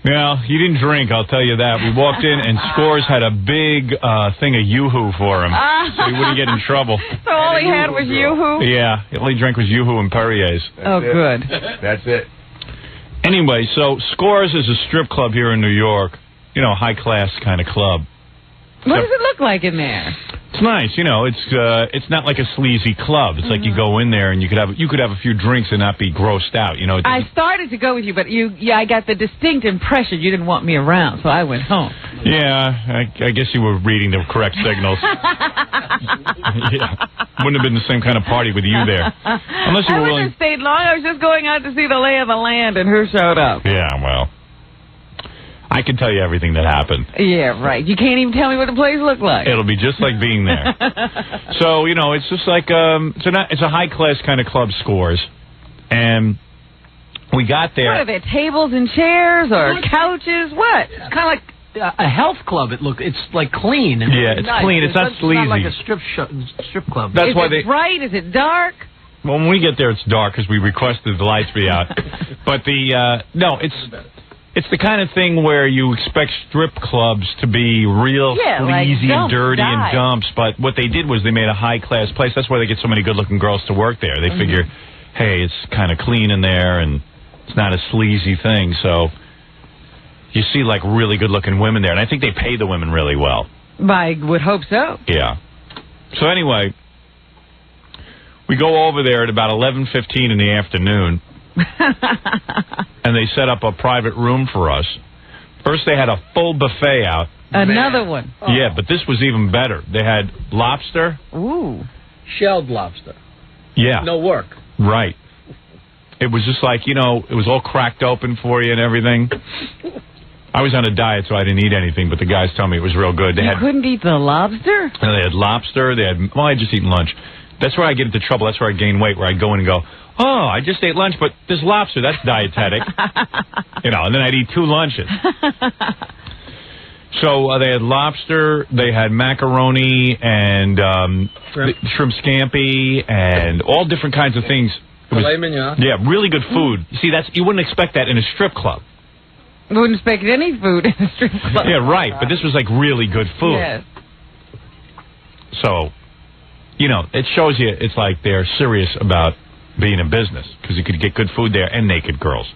Yeah, he didn't drink, I'll tell you that. We walked in and Scores had a big thing of Yoo-Hoo for him, so he wouldn't get in trouble. So all he had was Yoo-Hoo? Yeah, all he drank was Yoo-Hoo and Perrier's. Good. That's it. Anyway, so Scores is a strip club here in New York. High-class kind of club. What does it look like in there? It's nice, it's not like a sleazy club. It's like you go in there and you could have a few drinks and not be grossed out, I started to go with you, but I got the distinct impression you didn't want me around, so I went home. Yeah, I guess you were reading the correct signals. Yeah. Wouldn't have been the same kind of party with you there. Unless you were willing. I wouldn't have stayed long. I was just going out to see the lay of the land and who showed up. Yeah, well, I can tell you everything that happened. Yeah, right. You can't even tell me what the place looked like. It'll be just like being there. So, it's just like, it's a high-class kind of club, Scores. And we got there. What are there, tables and chairs or couches? What? It's kind of like a health club. It's like clean. And yeah, it's nice. clean. It's not sleazy. It's not like a strip club. That's why it bright? Is it dark? Well, when we get there, it's dark because we requested the lights be out. But it's the kind of thing where you expect strip clubs to be real sleazy and dirty and dumps, but what they did was they made a high-class place. That's why they get so many good-looking girls to work there. They figure, hey, it's kind of clean in there, and it's not a sleazy thing, so you see, like, really good-looking women there, and I think they pay the women really well. I would hope so. Yeah. So anyway, we go over there at about 11:15 in the afternoon, and they set up a private room for us. First, they had a full buffet out. Another one. Oh. Yeah, but this was even better. They had lobster. Ooh. Shelled lobster. Yeah. No work. Right. It was just like, it was all cracked open for you and everything. I was on a diet, so I didn't eat anything, but the guys told me it was real good. You couldn't eat the lobster? They had lobster. I had just eaten lunch. That's where I get into trouble. That's where I gain weight, where I go in and go, oh, I just ate lunch, but this lobster, that's dietetic. And then I'd eat 2 lunches. So they had lobster, they had macaroni and shrimp scampi and all different kinds of things. Filet mignon. Yeah, really good food. You see, you wouldn't expect that in a strip club. You wouldn't expect any food in a strip club. Yeah, right, but this was like really good food. Yes. So, it shows you it's like they're serious about being in business, because you could get good food there and naked girls.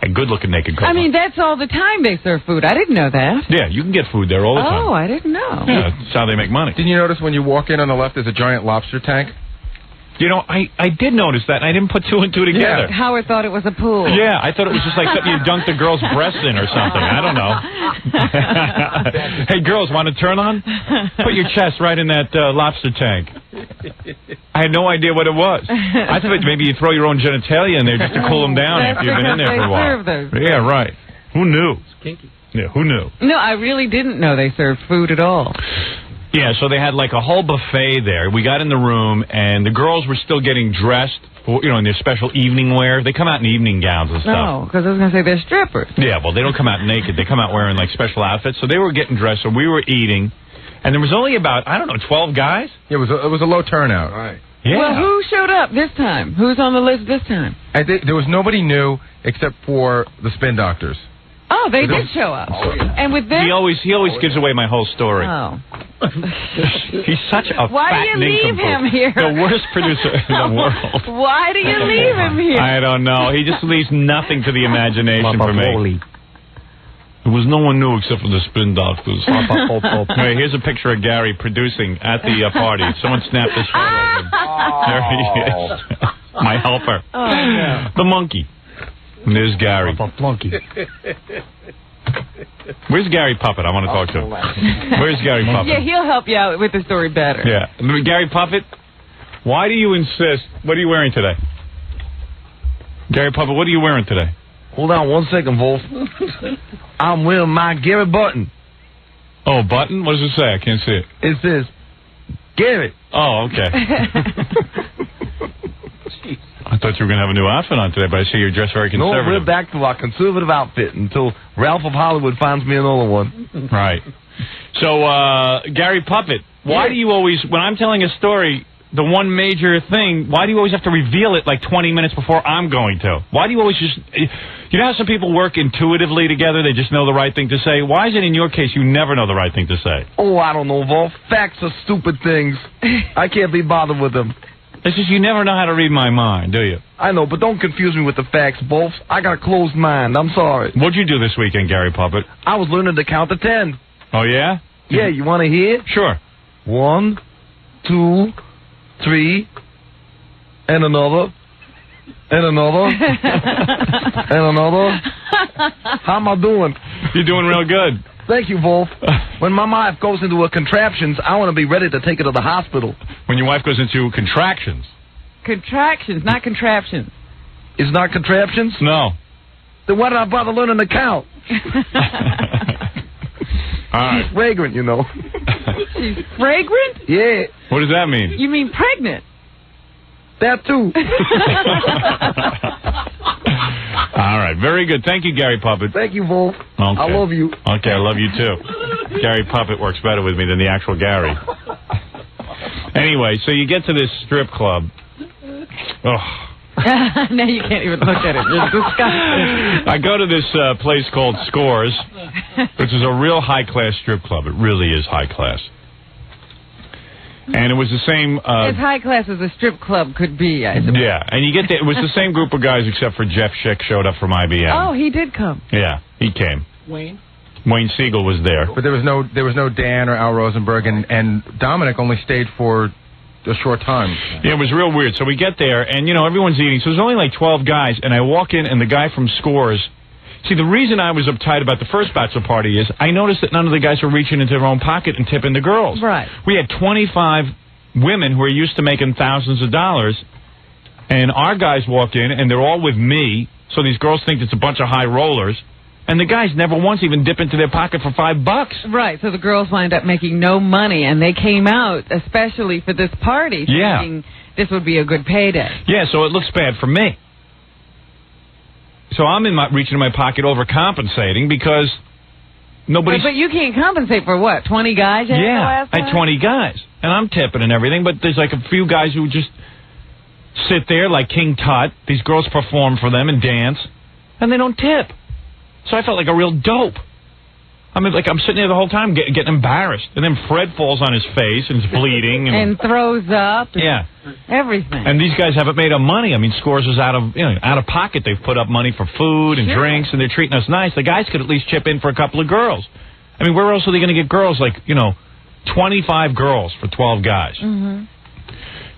And good-looking naked girls. I mean, that's all the time they serve food. I didn't know that. Yeah, you can get food there all the time. Oh, I didn't know. Yeah, that's how they make money. Didn't you notice when you walk in on the left, there's a giant lobster tank? I did notice that, and I didn't put 2 and 2 together. Yeah. Howard thought it was a pool. Yeah, I thought it was just like something you dunked the girl's breasts in or something. I don't know. Hey, girls, want to turn on? Put your chest right in that lobster tank. I had no idea what it was. I thought maybe you throw your own genitalia in there just to cool them down after you've been in there for a while. Yeah, right. Who knew? It's kinky. Yeah, who knew? No, I really didn't know they served food at all. Yeah, so they had like a whole buffet there. We got in the room, and the girls were still getting dressed, for, in their special evening wear. They come out in evening gowns and stuff. No, because I was going to say they're strippers. Yeah, well, they don't come out naked. They come out wearing like special outfits. So they were getting dressed, so we were eating, and there was only about, 12 guys? Yeah, it was a low turnout. Right. Yeah. Well, who showed up this time? Who's on the list this time? There was nobody new except for the Spin Doctors. Oh, they did show up. Oh, yeah. And with them? He always gives away my whole story. Oh. He's such a Why fat do you leave him here? The worst producer in the world. Why do you leave him here? I don't know. He just leaves nothing to the imagination for me. There was no one new except for the Spin Doctors. Hey, here's a picture of Gary producing at the party. Someone snapped this photo of him. There he is. My helper. Oh, no. The monkey. And there's Gary. Where's Gary Puppet? I want to talk to him. Where's Gary Puppet? Yeah, he'll help you out with the story better. Yeah. Gary Puppet, why do you insist? What are you wearing today? Gary Puppet, what are you wearing today? Hold on 1 second, Wolf. I'm wearing my Gary button. Oh, button? What does it say? I can't see it. It says, Gary. Oh, okay. I thought you were going to have a new outfit on today, but I see you're dressed very conservative. No, we're back to our conservative outfit until Ralph of Hollywood finds me another one. Right. So, Gary Puppet, why do you always, when I'm telling a story, the one major thing, why do you always have to reveal it like 20 minutes before I'm going to? Why do you always just, you know how some people work intuitively together, they just know the right thing to say? Why is it in your case you never know the right thing to say? Oh, I don't know, Wolf. Facts are stupid things. I can't be bothered with them. It's just you never know how to read my mind, do you? I know, but don't confuse me with the facts, Wolf. I got a closed mind. I'm sorry. What'd you do this weekend, Gary Puppet? I was learning to count to 10. Oh, yeah? Yeah, you want to hear? Sure. 1, 2, 3, and another, and another, and another. How am I doing? You're doing real good. Thank you, Wolf. When my wife goes into her contraptions, I want to be ready to take her to the hospital. When your wife goes into contractions? Contractions, not contraptions. It's not contraptions? No. Then why did I bother learning to count? All right. She's fragrant, you know. She's fragrant? Yeah. What does that mean? You mean pregnant? That too. All right, very good. Thank you, Gary Puppet. Thank you, Wolf. Okay. I love you. Okay, I love you too. Gary Puppet works better with me than the actual Gary. Anyway, so you get to this strip club. Oh. Now you can't even look at it. It's disgusting. I go to this place called Scores, which is a real high-class strip club. It really is high-class. And it was the same... as high class as a strip club could be, I suppose. Yeah, and you get it was the same group of guys except for Jeff Schick showed up from IBM. Oh, he did come. Yeah, he came. Wayne Siegel was there. But there was no Dan or Al Rosenberg, and Dominic only stayed for a short time. Yeah, it was real weird. So we get there, and, you know, everyone's eating. So there's only like 12 guys, and I walk in, and the guy from Scores... See, the reason I was uptight about the first bachelor party is I noticed that none of the guys were reaching into their own pocket and tipping the girls. Right. We had 25 women who are used to making thousands of dollars, and our guys walk in, and they're all with me, so these girls think it's a bunch of high rollers, and the guys never once even dip into their pocket for $5. Right, so the girls wind up making no money, and they came out especially for this party thinking this would be a good payday. Yeah, so it looks bad for me. So I'm reaching in my pocket overcompensating because nobody... But you can't compensate for what, 20 guys? Yeah, I had 20 guys. And I'm tipping and everything, but there's like a few guys who just sit there like King Tut. These girls perform for them and dance, and they don't tip. So I felt like a real dope. I mean, like I'm sitting there the whole time getting embarrassed. And then Fred falls on his face and is bleeding. And throws up. Yeah. Everything. And these guys haven't made up money. I mean, Scores is out of pocket. They've put up money for food and drinks, and they're treating us nice. The guys could at least chip in for a couple of girls. I mean, where else are they going to get girls? Like, 25 girls for 12 guys. Mm-hmm.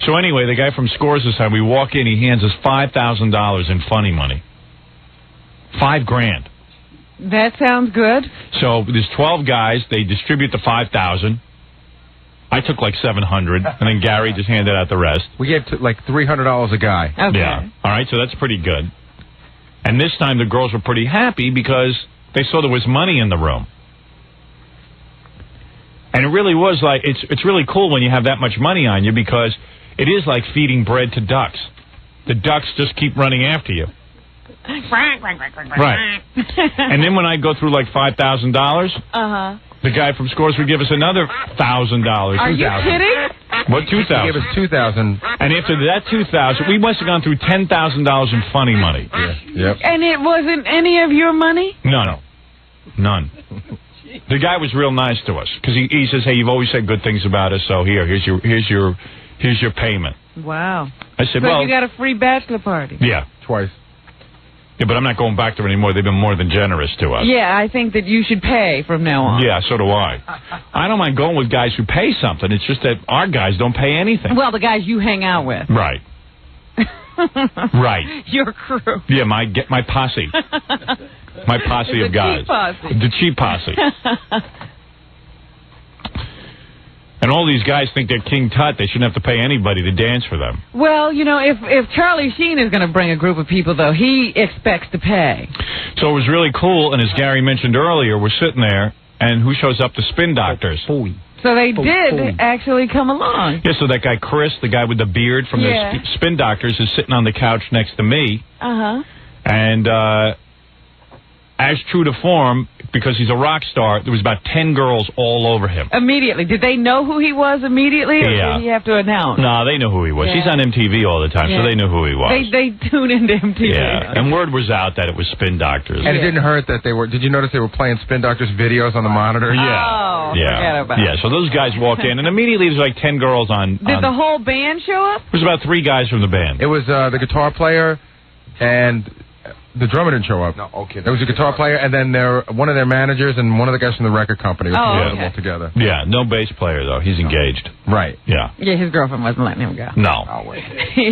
So anyway, the guy from Scores this time, we walk in, he hands us $5,000 in funny money. $5,000. That sounds good. So there's 12 guys. They distribute the $5,000. I took like $700, and then Gary just handed out the rest. We gave like $300 a guy. Okay. Yeah. All right, so that's pretty good. And this time the girls were pretty happy because they saw there was money in the room. And it really was like, it's really cool when you have that much money on you because it is like feeding bread to ducks. The ducks just keep running after you. Right. And then when I go through like $5,000, the guy from Scores would give us another $1,000. Are you kidding? What, 2,000? He gave us 2,000. And after that 2,000, we must have gone through $10,000 in funny money. Yeah. Yep. And it wasn't any of your money? No. None. The guy was real nice to us because he says, "Hey, you've always said good things about us, so here's your payment." Wow. I said, so "Well, you got a free bachelor party." Yeah, twice. Yeah, but I'm not going back there anymore. They've been more than generous to us. Yeah, I think that you should pay from now on. Yeah, so do I. I don't mind going with guys who pay something. It's just that our guys don't pay anything. Well, the guys you hang out with. Right. Right. Your crew. Yeah, my posse. My posse of guys. The cheap posse. And all these guys think they're King Tut. They shouldn't have to pay anybody to dance for them. Well, you know, if Charlie Sheen is going to bring a group of people, though, he expects to pay. So it was really cool, and as Gary mentioned earlier, we're sitting there, and who shows up? The Spin Doctors. So they did actually come along. Yeah, so that guy Chris, the guy with the beard from the Spin Doctors, is sitting on the couch next to me. Uh-huh. And as true to form, because he's a rock star, there was about 10 girls all over him. Immediately. Did they know who he was immediately, or did he have to announce? No, they know who he was. Yeah. He's on MTV all the time, so they knew who he was. They tune into MTV. Yeah, and word was out that it was Spin Doctors. And it didn't hurt that they were... Did you notice they were playing Spin Doctors videos on the monitor? Yeah. Oh, forget about it. So those guys walked in, and immediately there's like 10 girls on... Did the whole band show up? It was about 3 guys from the band. It was the guitar player and... The drummer didn't show up. No, okay. There was a guitar player, and then one of their managers and one of the guys from the record company. All together. Yeah, no bass player, though. He's engaged. Right. Yeah. Yeah, his girlfriend wasn't letting him go. No.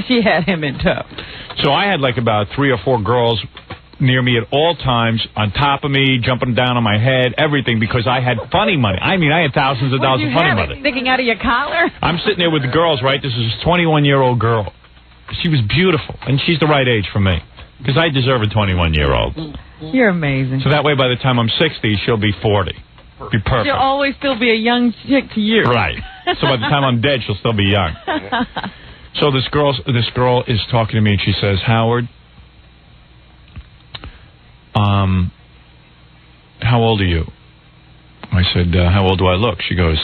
She had him in tow. So I had like about 3 or 4 girls near me at all times, on top of me, jumping down on my head, everything, because I had funny money. I mean, I had thousands of dollars of funny money. Sticking out of your collar? I'm sitting there with the girls, right? This is a 21-year-old girl. She was beautiful, and she's the right age for me. Because I deserve a 21-year-old. You're amazing. So that way, by the time I'm 60, she'll be 40. Be perfect. She'll always still be a young chick to you. Right. So by the time I'm dead, she'll still be young. So this girl is talking to me, and she says, Howard, how old are you? I said, how old do I look? She goes,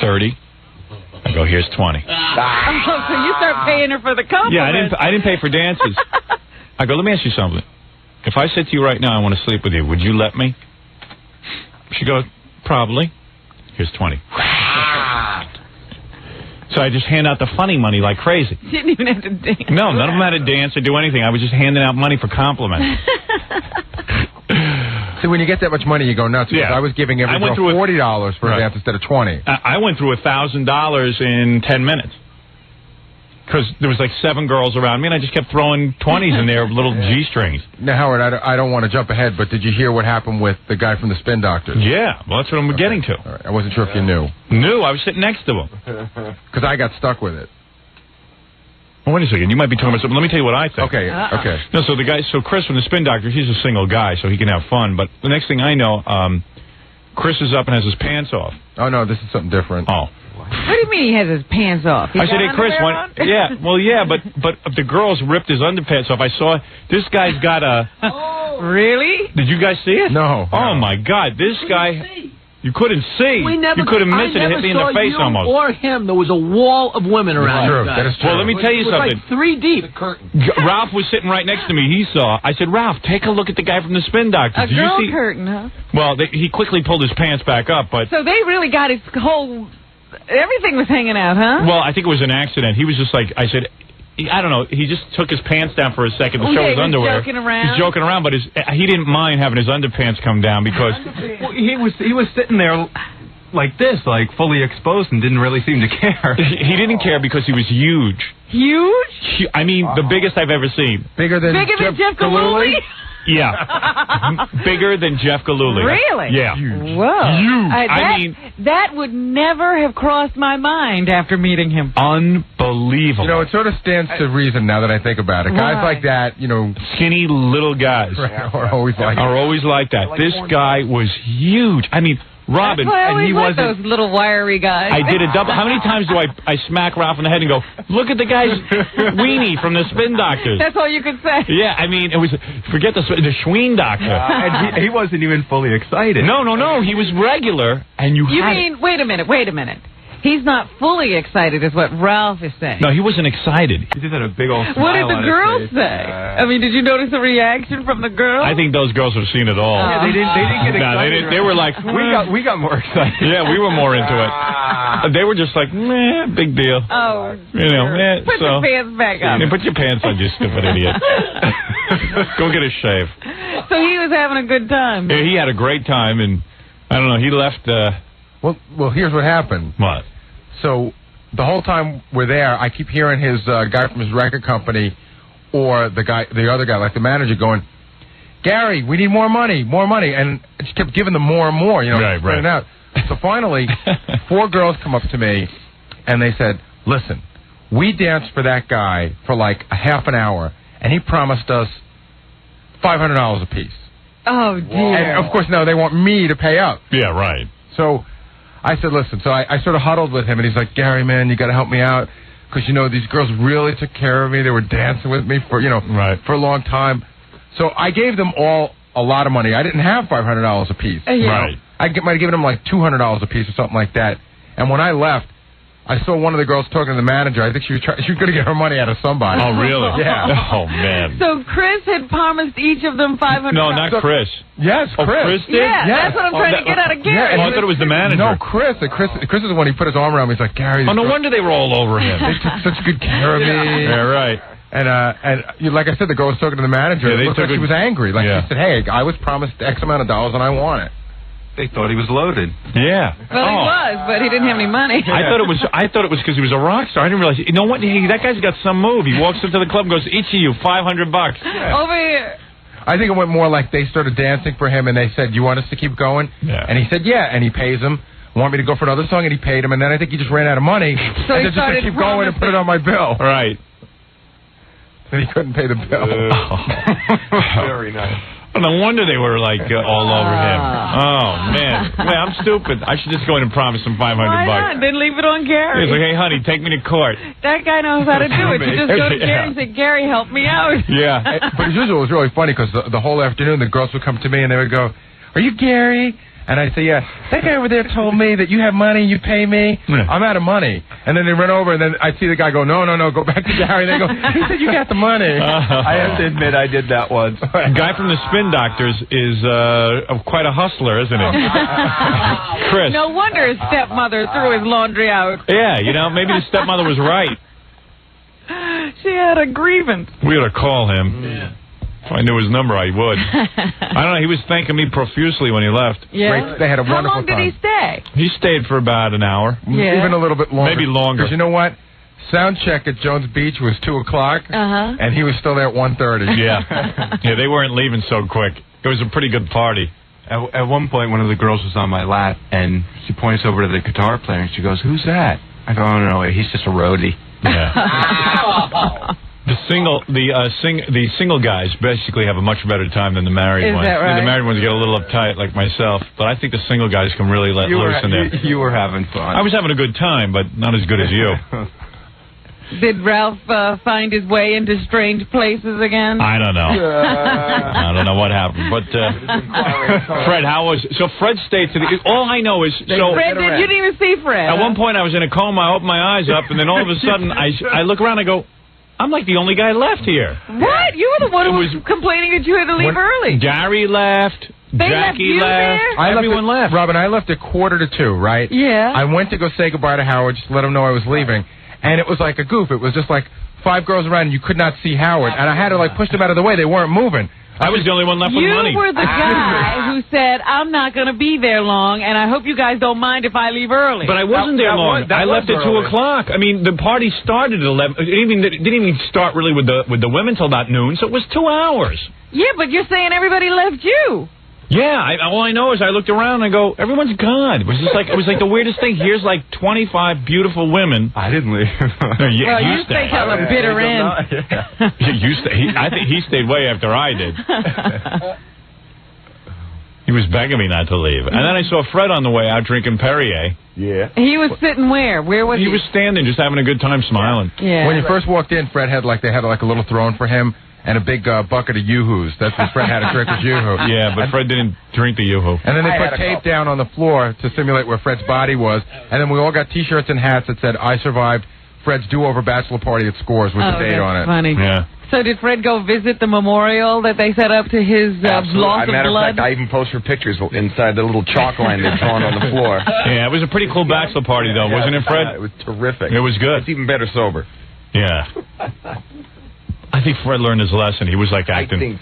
30. I go, here's 20. Oh, so you start paying her for the compliment. Yeah, I didn't pay for dances. I go, let me ask you something. If I said to you right now, I want to sleep with you, would you let me? She goes, probably. Here's 20. So I just hand out the funny money like crazy. She didn't even have to dance. No, none of them had to dance or do anything. I was just handing out money for compliments. See, when you get that much money, you go nuts. Yeah. I was giving every girl $40 for a dance instead of 20. I went through $1,000 in 10 minutes. Because there was like 7 girls around me, and I just kept throwing 20s in there, little G-strings. Now, Howard, I don't want to jump ahead, but did you hear what happened with the guy from the Spin Doctors? Yeah, well, that's what I'm getting to. All right. I wasn't sure if you knew. I was sitting next to him. Because I got stuck with it. Well, wait a second. You might be talking about something. Let me tell you what I think. Okay, okay. No, so Chris from the Spin Doctors, he's a single guy, so he can have fun. But the next thing I know, Chris is up and has his pants off. Oh, no, this is something different. Oh. What do you mean he has his pants off? I said, hey, Chris, but the girls ripped his underpants off. I saw this guy's got a... Really? Did you guys see it? No. Oh, my God. This guy... You couldn't see. You couldn't miss it. It hit me in the face almost. Or him. There was a wall of women around him. That is true. Well, let me tell you something. Like 3 deep. Ralph was sitting right next to me. He saw. I said, Ralph, take a look at the guy from the Spin Doctors. A girl curtain, huh? Well, he quickly pulled his pants back up, but... So they really got his whole... Everything was hanging out, huh? Well, I think it was an accident. He was just like... I said... I don't know. He just took his pants down for a second to show his underwear. Joking around. He's joking around, but he didn't mind having his underpants come down because... Well, he was sitting there... like this, like fully exposed, and didn't really seem to care. He didn't care because he was huge. Huge? I mean, the biggest I've ever seen. Bigger than Jeff Galooly? Yeah. Bigger than Jeff Galooly. Really? Yeah. Whoa. Huge. That would never have crossed my mind after meeting him. Unbelievable. You know, it sort of stands to reason now that I think about it. Guys like that, you know... Skinny little guys. Are always like that. This guy was huge. I mean... Robin, that's why I always and he like wasn't those little wiry guys. I did a double. How many times do I smack Ralph in the head and go, look at the guy's weenie from the Spin Doctors? That's all you could say. Yeah, I mean, it was, forget the Schween Doctor. And he wasn't even fully excited. No, he was regular, and you mean, wait a minute. He's not fully excited is what Ralph is saying. No, he wasn't excited. He just had a big old smile. What did the girls say? I mean, did you notice the reaction from the girls? I think those girls have seen it all. Yeah, they didn't get excited. They were like, we got more excited. Yeah, we were more into it. They were just like, meh, big deal. Oh, you know, put your pants back up. Put your pants on, you stupid idiot. Go get a shave. So he was having a good time. Yeah, he had a great time, and I don't know, he left. Well, here's what happened. What? So the whole time we're there, I keep hearing his guy from his record company or the other guy, like the manager, going, Gary, we need more money, and I just kept giving them more and more, right. Out. So finally, 4 girls come up to me, and they said, listen, we danced for that guy for like a half an hour, and he promised us $500 a piece. Oh, dear. And, of course, now they want me to pay up. Yeah, right. So I said, listen, so I sort of huddled with him, and he's like, Gary, man, you got to help me out, because, these girls really took care of me. They were dancing with me for, for a long time. So I gave them all a lot of money. I didn't have $500 a piece. Right. I might have given them like $200 a piece or something like that. And when I left, I saw one of the girls talking to the manager. I think she was going to get her money out of somebody. Oh, really? Yeah. Oh, man. So Chris had promised each of them $500. No, not Chris. Yes, Chris. Oh, Chris did? Yeah, that's what I'm trying to get out of Gary. I thought it was the manager. No, Chris. Chris is the one he put his arm around me. He's like, Gary. Oh, no wonder they were all over him. They took such good care of me. Yeah, right. And like I said, the girl was talking to the manager. Yeah, it looked like she was angry. Like she said, hey, I was promised X amount of dollars and I want it. They thought he was loaded. Yeah. Well, he was, but he didn't have any money. I thought it was because he was a rock star. I didn't realize. You know what? Hey, that guy's got some move. He walks into the club and goes, each of you, $500. Yeah. Over here. I think it went more like they started dancing for him and they said, you want us to keep going? Yeah. And he said, yeah. And he pays them. Want me to go for another song? And he paid him. And then I think he just ran out of money. So and he just said, keep going and put it on my bill. Right. And he couldn't pay the bill. Very nice. No wonder they were like all over him. Oh man, I'm stupid. I should just go in and promise him $500. Why not? Then leave it on Gary. He's like, hey honey, take me to court. That guy knows how to do it. You just go to Gary and say, Gary, help me out. Yeah. But as usual, it was really funny because the whole afternoon the girls would come to me and they would go, are you Gary? And I'd say, yeah, that guy over there told me that you have money, you pay me. I'm out of money. And then they run over, and then I'd see the guy go, no, go back to Gary. And they go, he said you got the money. I have to admit I did that once. The guy from the Spin Doctors is quite a hustler, isn't he? Chris. No wonder his stepmother threw his laundry out. Yeah, maybe the stepmother was right. She had a grievance. We ought to call him. Yeah. If I knew his number, I would. I don't know. He was thanking me profusely when he left. Yeah. Great. They had a wonderful time. How long did he stay? He stayed for about an hour. Yeah. Even a little bit longer. Maybe longer. Because you know what? Sound check at Jones Beach was 2 o'clock, and he was still there at 1:30. Yeah. Yeah, they weren't leaving so quick. It was a pretty good party. At one point, one of the girls was on my lap, and she points over to the guitar player, and she goes, who's that? I go, oh, no, he's just a roadie. Yeah. The single guys basically have a much better time than the married ones. Is that right? The married ones get a little uptight, like myself, but I think the single guys can really let loose in there. You were having fun. I was having a good time, but not as good as you. Did Ralph find his way into strange places again? I don't know. I don't know what happened, but Fred, how was? So Fred stayed to the. All I know is Fred, you didn't even see Fred. At one point, I was in a coma. I opened my eyes up, and then all of a sudden, I look around. I go, I'm like the only guy left here. What? You were the one who was complaining that you had to leave early. Gary left. Jackie left. Everyone left. Robin, I left at 1:45, right? Yeah. I went to go say goodbye to Howard, just to let him know I was leaving. And it was like a goof. It was just like 5 girls around, and you could not see Howard. And I had to push them out of the way. They weren't moving. I was the only one left with money. You were the guy who said, I'm not going to be there long, and I hope you guys don't mind if I leave early. But I wasn't there long. I left at 2 o'clock. I mean, the party started at 11. It didn't even start really with the women till about noon, so it was 2 hours. Yeah, but you're saying everybody left you. Yeah, all I know is I looked around and I go, everyone's gone. It was like the weirdest thing. Here's like 25 beautiful women. I didn't leave. No, you stayed till a bitter end. You stay. I think he stayed way after I did. He was begging me not to leave. And then I saw Fred on the way out drinking Perrier. Yeah. He was sitting where? Where was he? He was standing, just having a good time smiling. Yeah. When you first walked in, Fred had they had a little throne for him. And a big bucket of Yoo-Hoos. That's what Fred had to drink was Yoo-Hoo. Yeah, but Fred didn't drink the Yoo-Hoo. And then they put tape down on the floor to simulate where Fred's body was. And then we all got T-shirts and hats that said, I survived Fred's do-over bachelor party at Scores with the date on it. Funny. Yeah. So did Fred go visit the memorial that they set up to his loss of blood? Matter of fact, I even posted pictures inside the little chalk line they'd drawn on the floor. Yeah, it was a pretty cool bachelor party, though, wasn't it, Fred? It was terrific. It was good. It's even better sober. Yeah. I think Fred learned his lesson. He was acting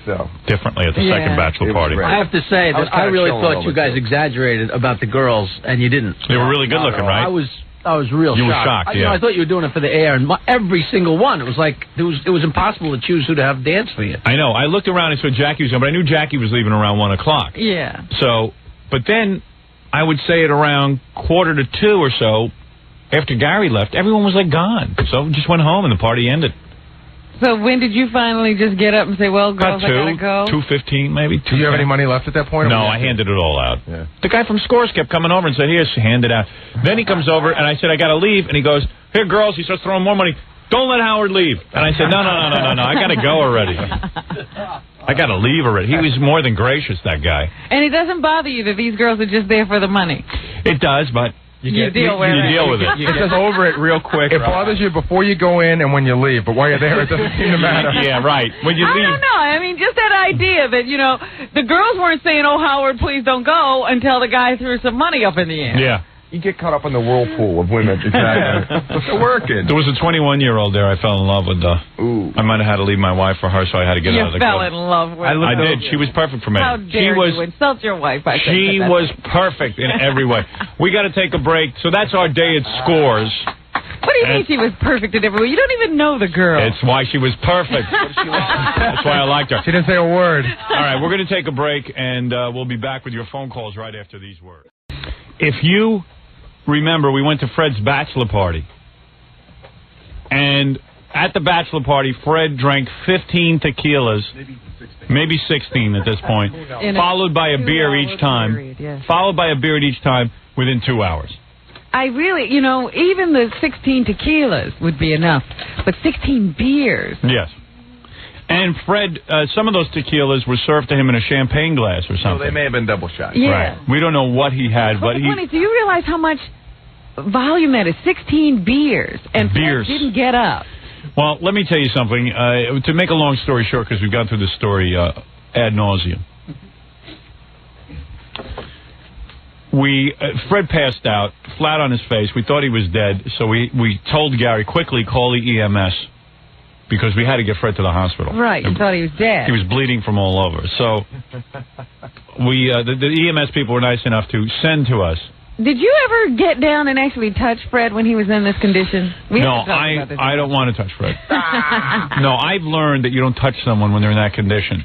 differently at the second bachelor party. I have to say that I really thought you guys exaggerated about the girls, and you didn't. They were really good looking, right? I was I was real shocked. You were shocked, I thought you were doing it for the air, and every single one. It was like it was impossible to choose who to have dance for you. I know. I looked around and saw Jackie was on, but I knew Jackie was leaving around 1 o'clock. Yeah. So, but then I would say at around 1:45 or so, after Gary left, everyone was like gone. So we just went home and the party ended. So when did you finally just get up and say, well, girls, I gotta go? 2:15 maybe. Do you have any money left at that point? No, I handed it all out. Yeah. The guy from Scores kept coming over and said, here, hand it out. Then he comes over and I said, I gotta leave. And he goes, here, girls. He starts throwing more money. Don't let Howard leave. And I said, no. I gotta go already. I gotta leave already. He was more than gracious, that guy. And it doesn't bother you that these girls are just there for the money? It does, but... You deal with it. You're just over it real quick. It bothers you before you go in and when you leave, but while you're there, it doesn't seem to matter. Yeah, right. When you leave. I don't know. I mean, just that idea that, you know, the girls weren't saying, oh, Howard, please don't go, until the guy threw some money up in the air. Yeah. You get caught up in the whirlpool of women. Exactly. It's working. There was a 21-year-old there I fell in love with, though. Ooh. I might have had to leave my wife for her, so I had to get out of the club. You fell in love with her. I did. She was perfect for me. How dare you insult your wife by saying that? She was perfect in every way. We got to take a break. So that's our day at Scores. What do you mean she was perfect in every way? You don't even know the girl. It's why she was perfect. That's why I liked her. She didn't say a word. All right, we're going to take a break, and we'll be back with your phone calls right after these words. If you... remember, we went to Fred's bachelor party. And at the bachelor party, Fred drank 15 tequilas. Maybe 16 at this point. Followed by a beer each time. Period, yes. Followed by a beer each time within 2 hours. I really, you know, even the 16 tequilas would be enough. But 16 beers. Yes. And Fred, some of those tequilas were served to him in a champagne glass or something. So they may have been double shots. Yeah. Right. We don't know what he had, but the point is, do you realize how much volume that is? 16 beers. And Fred didn't get up. Well, let me tell you something. To make a long story short, because we've gone through this story ad nauseum. Fred passed out, flat on his face. We thought he was dead, so we told Gary, quickly call the EMS, because we had to get Fred to the hospital. Right, you thought he was dead. He was bleeding from all over. So the EMS people were nice enough to send to us. Did you ever get down and actually touch Fred when he was in this condition? No, I don't want to touch Fred. No, I've learned that you don't touch someone when they're in that condition.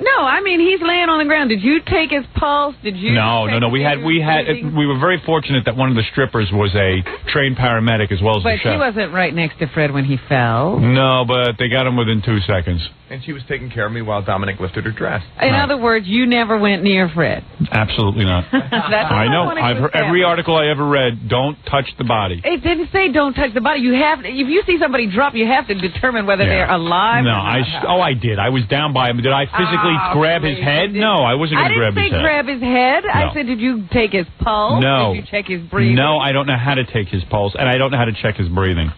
No, I mean, he's laying on the ground. Did you take his pulse? Did you? No. We were very fortunate that one of the strippers was a trained paramedic as well as the chef. But she wasn't right next to Fred when he fell. No, but they got him within 2 seconds. And she was taking care of me while Dominic lifted her dress. In other words, you never went near Fred. Absolutely not. I know. I've heard every article I ever read. Don't touch the body. It didn't say don't touch the body. You have to, if you see somebody drop, you have to determine whether they're alive. No, or not. I did. I was down by him. Did I physically grab his head? No, I wasn't going to grab his head. I didn't say grab his head. No. I said, did you take his pulse? No. Did you check his breathing? No, I don't know how to take his pulse, and I don't know how to check his breathing.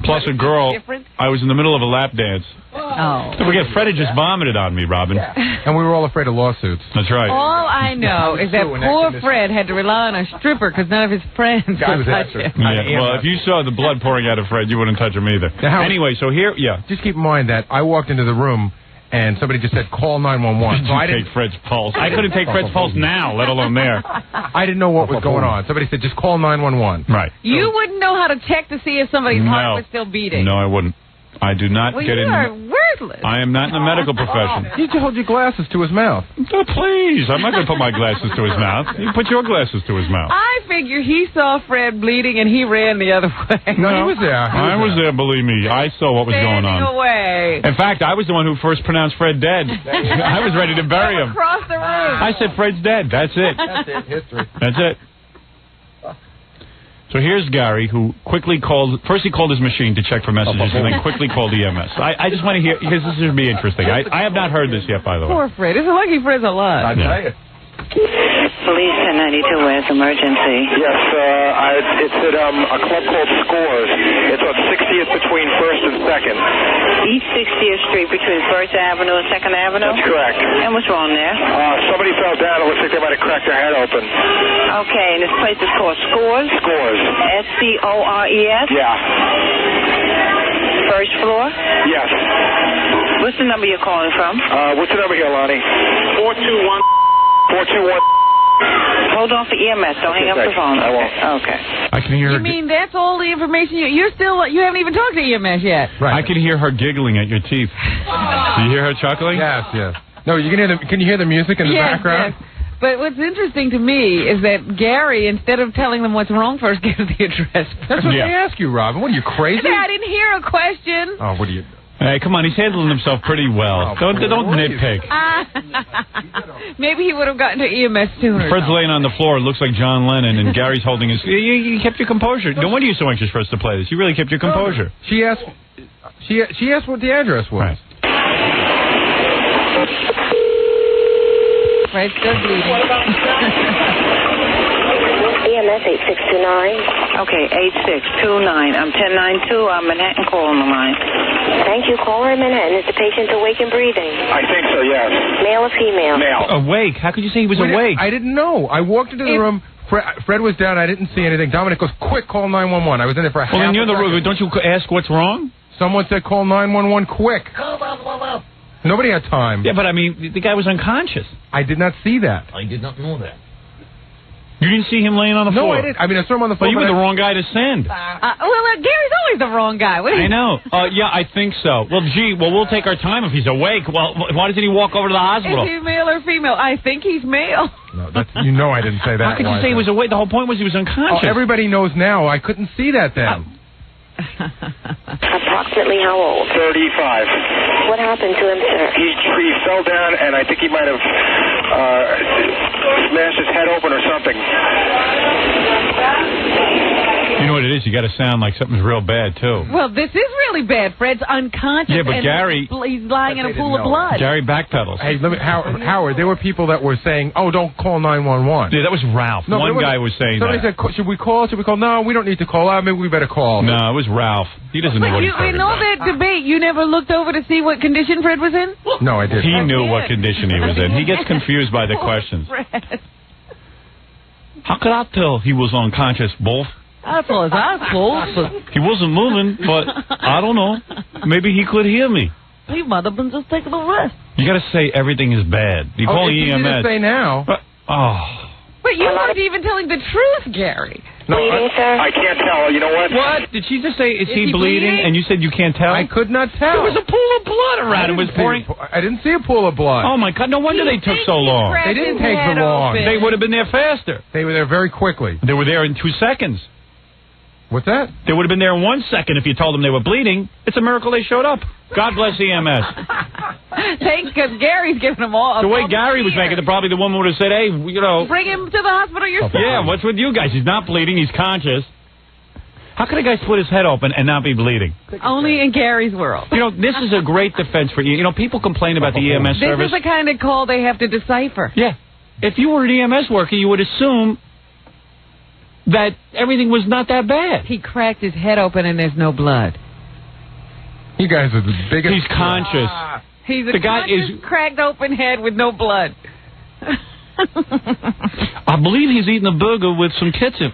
Plus, a girl, I was in the middle of a lap dance. Oh. Don't forget, Fred had just vomited on me, Robin. Yeah. And we were all afraid of lawsuits. That's right. All I know is that poor Fred had to rely on a stripper because none of his friends would touch him. Yeah, well, if you saw the blood pouring out of Fred, you wouldn't touch him either. Anyway, so here, just keep in mind that I walked into the room and somebody just said, call 911. So I didn't take Fred's pulse. I couldn't take Fred's pulse now, let alone there. I didn't know what was going on. Somebody said, just call 911. Right. You wouldn't know how to check to see if somebody's heart was still beating. No, I wouldn't. I do not get in. You are worthless. I am not in the medical profession. You need to hold your glasses to his mouth. Oh, please. I'm not going to put my glasses to his mouth. You put your glasses to his mouth. I figure he saw Fred bleeding and he ran the other way. No, he was there. I was there, believe me. I saw what was going on. Away. In fact, I was the one who first pronounced Fred dead. I was ready to bury him. Across the room. I said, Fred's dead. That's it. That's it. History. That's it. So here's Gary, who quickly called. First, he called his machine to check for messages, and then quickly called EMS. I just want to hear, because this should be interesting. I have not heard this yet, by the way. Poor Fred. It's lucky Fred's alive. I tell you. Police 1092, where's emergency? Yes, it's at a club called Scores. It's on 60th between 1st and 2nd. East 60th Street between 1st Avenue and 2nd Avenue? That's correct. And what's wrong there? Somebody fell down. It looks like they might have cracked their head open. Okay, and this place is called Scores? Scores. S-C-O-R-E-S? Yeah. First floor? Yes. What's the number you're calling from? What's the number here, Lonnie? 421. 421. Hold on for EMS. Don't hang up the phone. I won't. Okay. I can hear her. You mean that's all the information you haven't even talked to EMS yet? Right. I can hear her giggling at your teeth. Do you hear her chuckling? Yes, yes. No, you can hear can you hear the music in the background? Yes. But what's interesting to me is that Gary, instead of telling them what's wrong first, gives the address. That's what they ask you, Robin. What are you, crazy? I didn't hear a question. Oh, what are you... Hey, come on, he's handling himself pretty well. Don't nitpick. Maybe he would have gotten to EMS sooner. Fred's laying on the floor. It looks like John Lennon, and Gary's holding his... You kept your composure. No wonder you're so anxious for us to play this. You really kept your composure. She asked what the address was. Right. Fred's still bleeding. EMS 8629. Okay, 8629. I'm 1092. I'm Manhattan calling the line. Thank you. Caller in Manhattan. Is the patient awake and breathing? I think so, yes. Male or female? Male. Awake? How could you say he was awake? I didn't know. I walked into the room. Fred was down. I didn't see anything. Dominic goes, quick, call 911. I was in there for a half a second. Well, then you're in the room. Don't you ask what's wrong? Someone said call 911 quick. Nobody had time. Yeah, but I mean, the guy was unconscious. I did not see that. I did not know that. You didn't see him laying on the floor? No, I didn't. I mean, I saw him on the floor. Well, you were the wrong guy to send. Gary's always the wrong guy. I know. Yeah, I think so. Well, we'll take our time if he's awake. Well, why doesn't he walk over to the hospital? Is he male or female? I think he's male. No, I didn't say that. How could you say he was awake? The whole point was he was unconscious. Oh, everybody knows now. I couldn't see that then. Approximately how old? 35. What happened to him, sir? He fell down, and I think he might have smashed his head open or something. You know what it is? You got to sound like something's real bad, too. Well, this is really bad. Fred's unconscious. Yeah, but and Gary... he's lying in a pool of blood. Gary backpedals. Hey, Howard, there were people that were saying, oh, don't call 911. Yeah, that was Ralph. No, one guy was saying somebody that. Said, should we call? No, we don't need to call. Maybe we better call. No, it was Ralph. He doesn't know what he's talking about. In all that debate, you never looked over to see what condition Fred was in? No, I didn't. He knew what condition he was in. He gets confused by the questions. Fred. How could I tell he was unconscious, Wolf? That's all his eyes closed. He wasn't moving, but I don't know. Maybe he could hear me. He might have been just taking a rest. You got to say everything is bad. You call it's EMS. Easy to say now. But you weren't even telling the truth, Gary. No, bleeding, sir? I can't tell. You know what? What? Did she just say, is he bleeding? And you said you can't tell? I could not tell. There was a pool of blood around him. Was pouring. I didn't see a pool of blood. Oh, my God. No wonder they took so long. They didn't take so long. They would have been there faster. They were there very quickly. They were there in 2 seconds. What's that? They would have been there in 1 second if you told them they were bleeding. It's a miracle they showed up. God bless EMS. Thanks, because Gary's giving them all. The way Gary was making it, probably the woman would have said, hey, you know. Bring him to the hospital yourself. Yeah, what's with you guys? He's not bleeding. He's conscious. How could a guy split his head open and not be bleeding? Only in Gary's world. You know, this is a great defense for you. You know, people complain about the EMS service. This is the kind of call they have to decipher. Yeah. If you were an EMS worker, you would assume that everything was not that bad. He cracked his head open and there's no blood. You guys are the biggest... He's conscious. He's a cracked open head with no blood. I believe he's eating a burger with some ketchup.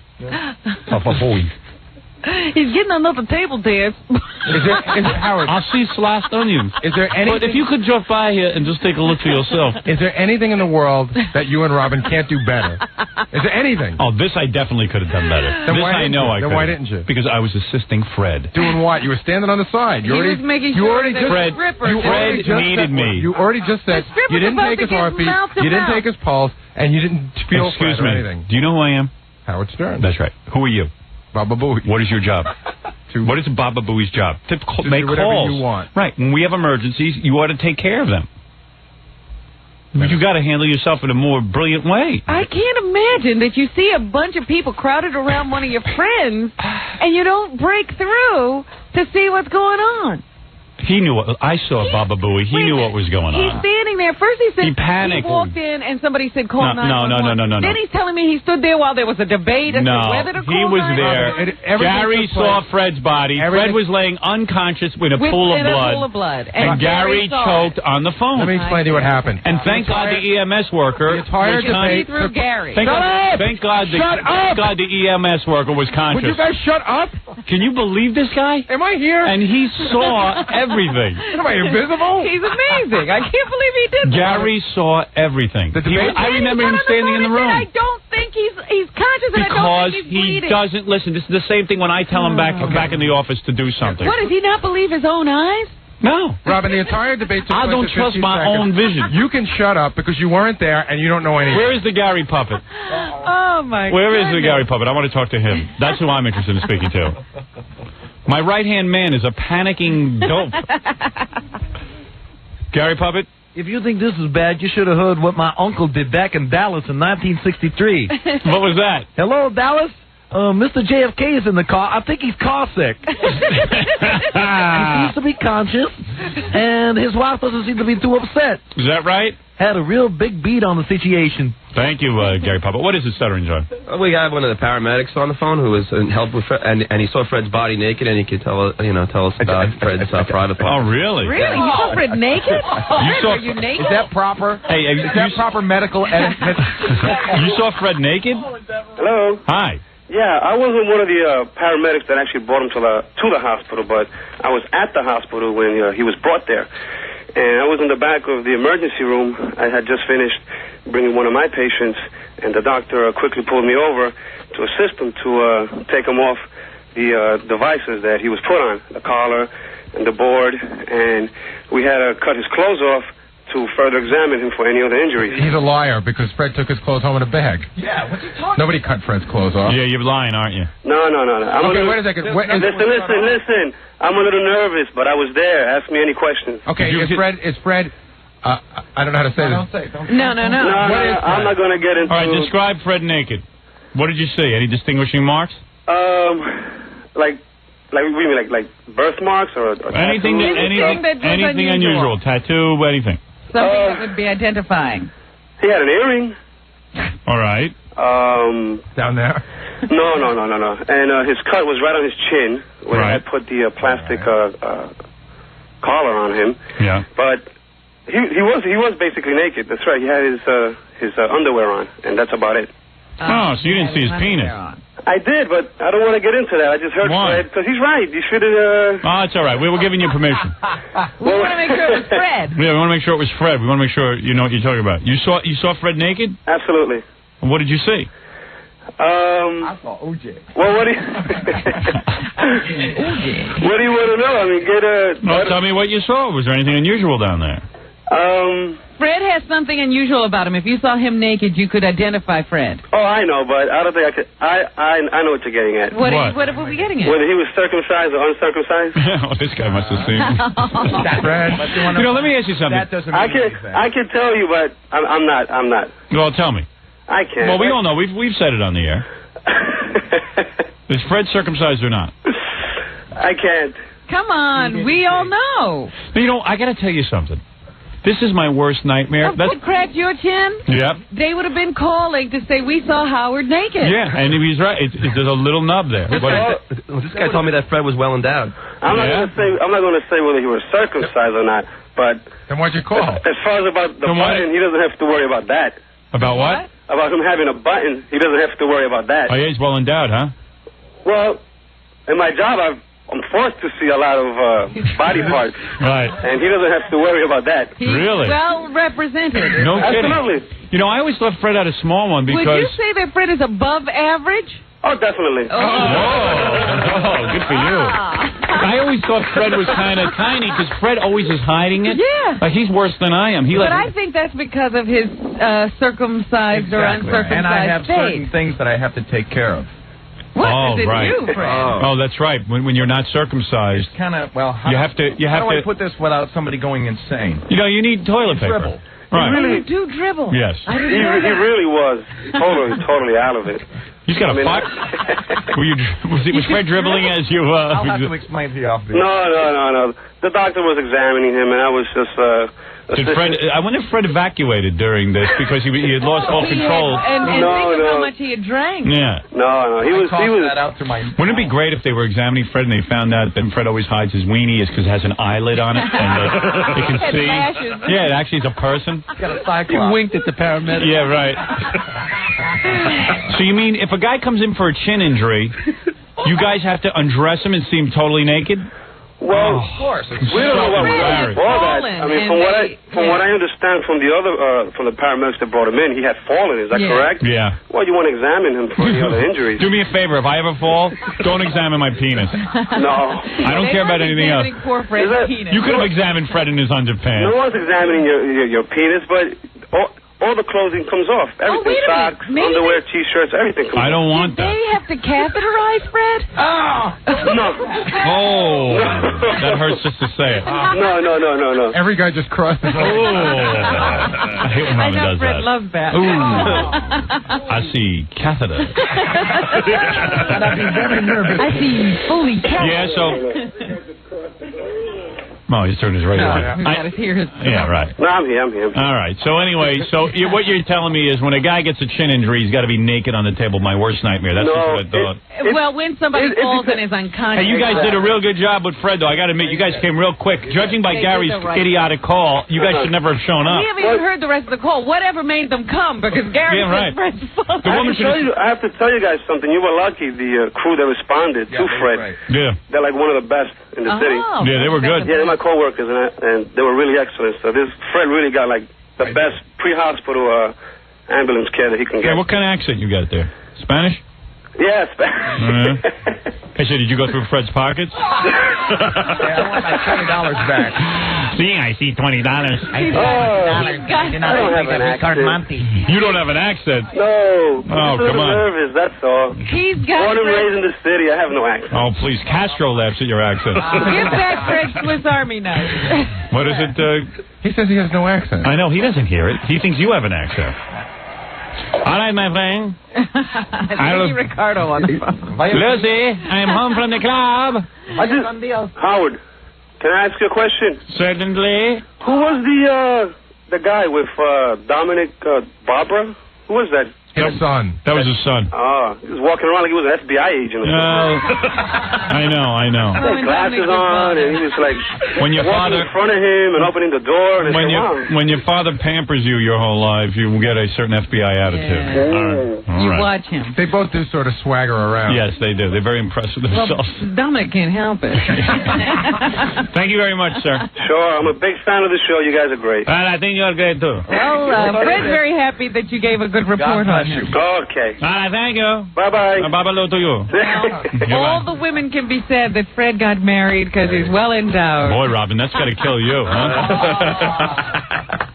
He's getting another table dance. Howard, I see sliced onions. Is there anything? But if you could drop by here and just take a look for yourself. Is there anything in the world that you and Robin can't do better? Is there anything? Oh, this I definitely could have done better. Then this I know I could. Then why didn't you? Because I was assisting Fred. Doing what? You were standing on the side. Fred needed me. You already just said you didn't take his heartbeat, you didn't take his pulse, and you didn't feel Fred or anything. Do you know who I am? Howard Stern. That's right. Who are you? Baba Booey. What is your job? What is Baba Booey's job? To make do whatever calls. You want. Right. When we have emergencies, you ought to take care of them. You got to handle yourself in a more brilliant way. I can't imagine that you see a bunch of people crowded around one of your friends and you don't break through to see what's going on. He knew what I saw. Baba Booey. He knew what was going on. He's standing there. First he said he panicked. He walked in and somebody said call 911. No. Then he's telling me he stood there while there was a debate as to whether to call 911. He was there. Gary saw Fred's body. Fred was laying unconscious in a pool of blood. And Gary choked on the phone. Let me explain to you what happened. And thank God the EMS worker was conscious. Through Gary. Thank God the EMS worker was conscious. Would you guys shut up? Can you believe this guy? Am I here? And he saw everything. Am I invisible? He's amazing. I can't believe he did that. Gary saw everything. I remember him standing in the room. I don't think he's conscious, and I don't think he's bleeding. Because he doesn't listen. This is the same thing when I tell him back in the office to do something. What, does he not believe his own eyes? No. Robin, the entire debate took I place don't at trust 50 my seconds. own vision. You can shut up because you weren't there and you don't know anything. Where is the Gary puppet? Oh, my God. Where is the Gary puppet? I want to talk to him. That's who I'm interested in speaking to. My right-hand man is a panicking dope. Gary puppet? If you think this is bad, you should have heard what my uncle did back in Dallas in 1963. What was that? Hello, Dallas? Mr. JFK is in the car. I think he's car sick. He seems to be conscious, and his wife doesn't seem to be too upset. Is that right? Had a real big beat on the situation. Thank you, Gary Puppet. What is it, Stuttering John? We have one of the paramedics on the phone who was in help with Fred, and he saw Fred's body naked, and he could tell us about Fred's private part. Oh, really? Really? You saw Fred naked? Are you naked? Is that proper? Hey, is that proper medical etiquette? You saw Fred naked? Hello. Hi. Yeah, I wasn't one of the paramedics that actually brought him to the hospital, but I was at the hospital when he was brought there. And I was in the back of the emergency room. I had just finished bringing one of my patients, and the doctor quickly pulled me over to assist him to take him off the devices that he was put on, the collar and the board, and we had to cut his clothes off to further examine him for any other injuries. He's a liar because Fred took his clothes home in a bag. Yeah, what's he talking Nobody cut Fred's clothes off. Yeah, you're lying, aren't you? No. Okay, wait a second. Listen. I'm a little nervous, but I was there. Ask me any questions. Okay, is Fred, I don't know how to say this. No. I'm not going to get into... All right, describe Fred naked. What did you see? Any distinguishing marks? Like what do you mean, like birthmarks or anything unusual, tattoo, anything. Something that would be identifying. He had an earring. All right. Down there? No. And his cut was right on his chin where I put the plastic collar on him. Yeah. But he was basically naked. That's right. He had his underwear on, and that's about it. Oh, so you didn't see his penis? I did, but I don't want to get into that. I just heard Fred, because he's right. You should have... Oh, it's all right. We were giving you permission. We want to make sure it was Fred. Yeah, we want to make sure it was Fred. We want to make sure you know what you're talking about. You saw Fred naked? Absolutely. What did you see? I saw OJ. Well, what do you... What do you want to know? I mean, Tell me what you saw. Was there anything unusual down there? Fred has something unusual about him. If you saw him naked, you could identify Fred. Oh, I know, but I don't think I could. I know what you're getting at. What are we getting at? Whether he was circumcised or uncircumcised. Oh, this guy must have seen. Fred. Let me ask you something. That doesn't mean anything. I can tell you, but I'm not. Well, tell me. I can't. Well, we all know. We've said it on the air. Is Fred circumcised or not? I can't. Come on, we all know. I got to tell you something. This is my worst nightmare. That cracked your chin? Yep. They would have been calling to say, we saw Howard naked. Yeah, and he's right. There's a little nub there. This guy told me that Fred was well endowed. I'm not going to say whether he was circumcised or not, but... Then what'd you call? As far as about the button, he doesn't have to worry about that. About what? About him having a button, he doesn't have to worry about that. Oh, yeah, he's well endowed, huh? Well, in my job, I'm forced to see a lot of body parts. Right. And he doesn't have to worry about that. He's really? well represented. No kidding. Absolutely. I always thought Fred had a small one because... Would you say that Fred is above average? Oh, definitely. Oh, good for you. I always thought Fred was kind of tiny because Fred always is hiding it. Yeah. Like he's worse than I am. But I think that's because of his circumcised or uncircumcised and I have state. certain things that I have to take care of. What is it you, Fred? Oh, that's right. When you're not circumcised, it's kind of you have to. How do I put this without somebody going insane? You need toilet paper. Dribble. Right. You do dribble. Yes. He really was totally out of it. He's got a fuck. Was Fred dribbling as you? I'll have to explain to you off the... No. The doctor was examining him, and I was just. I wonder if Fred evacuated during this because he had lost all control. And think of how much he had drank. Yeah. No. He was. That out through my... Wouldn't it be great if they were examining Fred and they found out that Fred always hides his weenie is because it has an eyelid on it and they can see? Yeah, it actually is a person. He's got a cyclops. He winked at the paramedic. Yeah, right. So you mean if a guy comes in for a chin injury, you guys have to undress him and see him totally naked? Well, of course. We don't know what was all that. I mean, from what I understand from the other from the paramedics that brought him in, he had fallen. Is that correct? Yeah. Well, you want to examine him for any other injuries. Do me a favor. If I ever fall, don't examine my penis. No. I don't care about anything else. Poor Fred's penis. You could have examined Fred in his underpants. No one's examining your penis, but all the clothing comes off. Everything, socks, underwear, T-shirts, everything comes off. I don't want that. They have to catheterize Fred? No. Oh. That hurts just to say it. No. Every guy just crossed his I hate when Robin does Fred that. loves that. Ooh. I see catheter. I'd be very nervous. I see fully catheter. Yeah, so... Oh, he's turned his radio on. Yeah, right. No, I'm here. All right. So anyway, what you're telling me is when a guy gets a chin injury, he's got to be naked on the table. My worst nightmare. That's just what I thought. Well, when somebody falls and is unconscious. Hey, you guys did a real good job with Fred, though. I got to admit, you guys came real quick. Judging by Gary's idiotic call, you guys should never have shown up. We haven't even heard the rest of the call. Whatever made them come, because Gary was Fred's fault. I have to tell you guys something. You were lucky, the crew that responded to Fred. Right. Yeah. They're like one of the best in the city. Yeah, they were good. Yeah, they're my co-workers, and they were really excellent. So this Fred really got like the best pre-hospital ambulance care that he can get. Yeah, what kind of accent you got there? Spanish? Yeah, Spanish. Hey, so did you go through Fred's pockets? Yeah, I want my $20 back. See, I see $20. I don't have an accent. You don't have an accent? No. Oh, come on. Nervous, that's all. He's got Born and raised in the city, I have no accent. Oh, please. Castro laughs at your accent. Give that Fred Swiss Army knife. What is it? He says he has no accent. I know. He doesn't hear it. He thinks you have an accent. All right, my friend. Lucy Ricardo on the phone. Lucy, I am home from the club. Howard, can I ask you a question? Certainly. Who was the guy with Dominic Barbara? Who was that? His son. That was his son. Oh, he was walking around like he was an FBI agent. I know. He had glasses on, and he was like when your walking in front of him and opening the door. And when your father pampers you your whole life, you will get a certain FBI attitude. Yeah. All right. Watch him. They both do sort of swagger around. Yes, they do. They're very impressed with themselves. Dominic can't help it. Thank you very much, sir. Sure, I'm a big fan of the show. You guys are great. And I think you're great, too. Well, Fred's very happy that you gave a good report on him. Okay. All right, thank you. Bye-bye. Bye-bye to you. All the women can be said that Fred got married because he's well endowed. Boy, Robin, that's got to kill you, huh?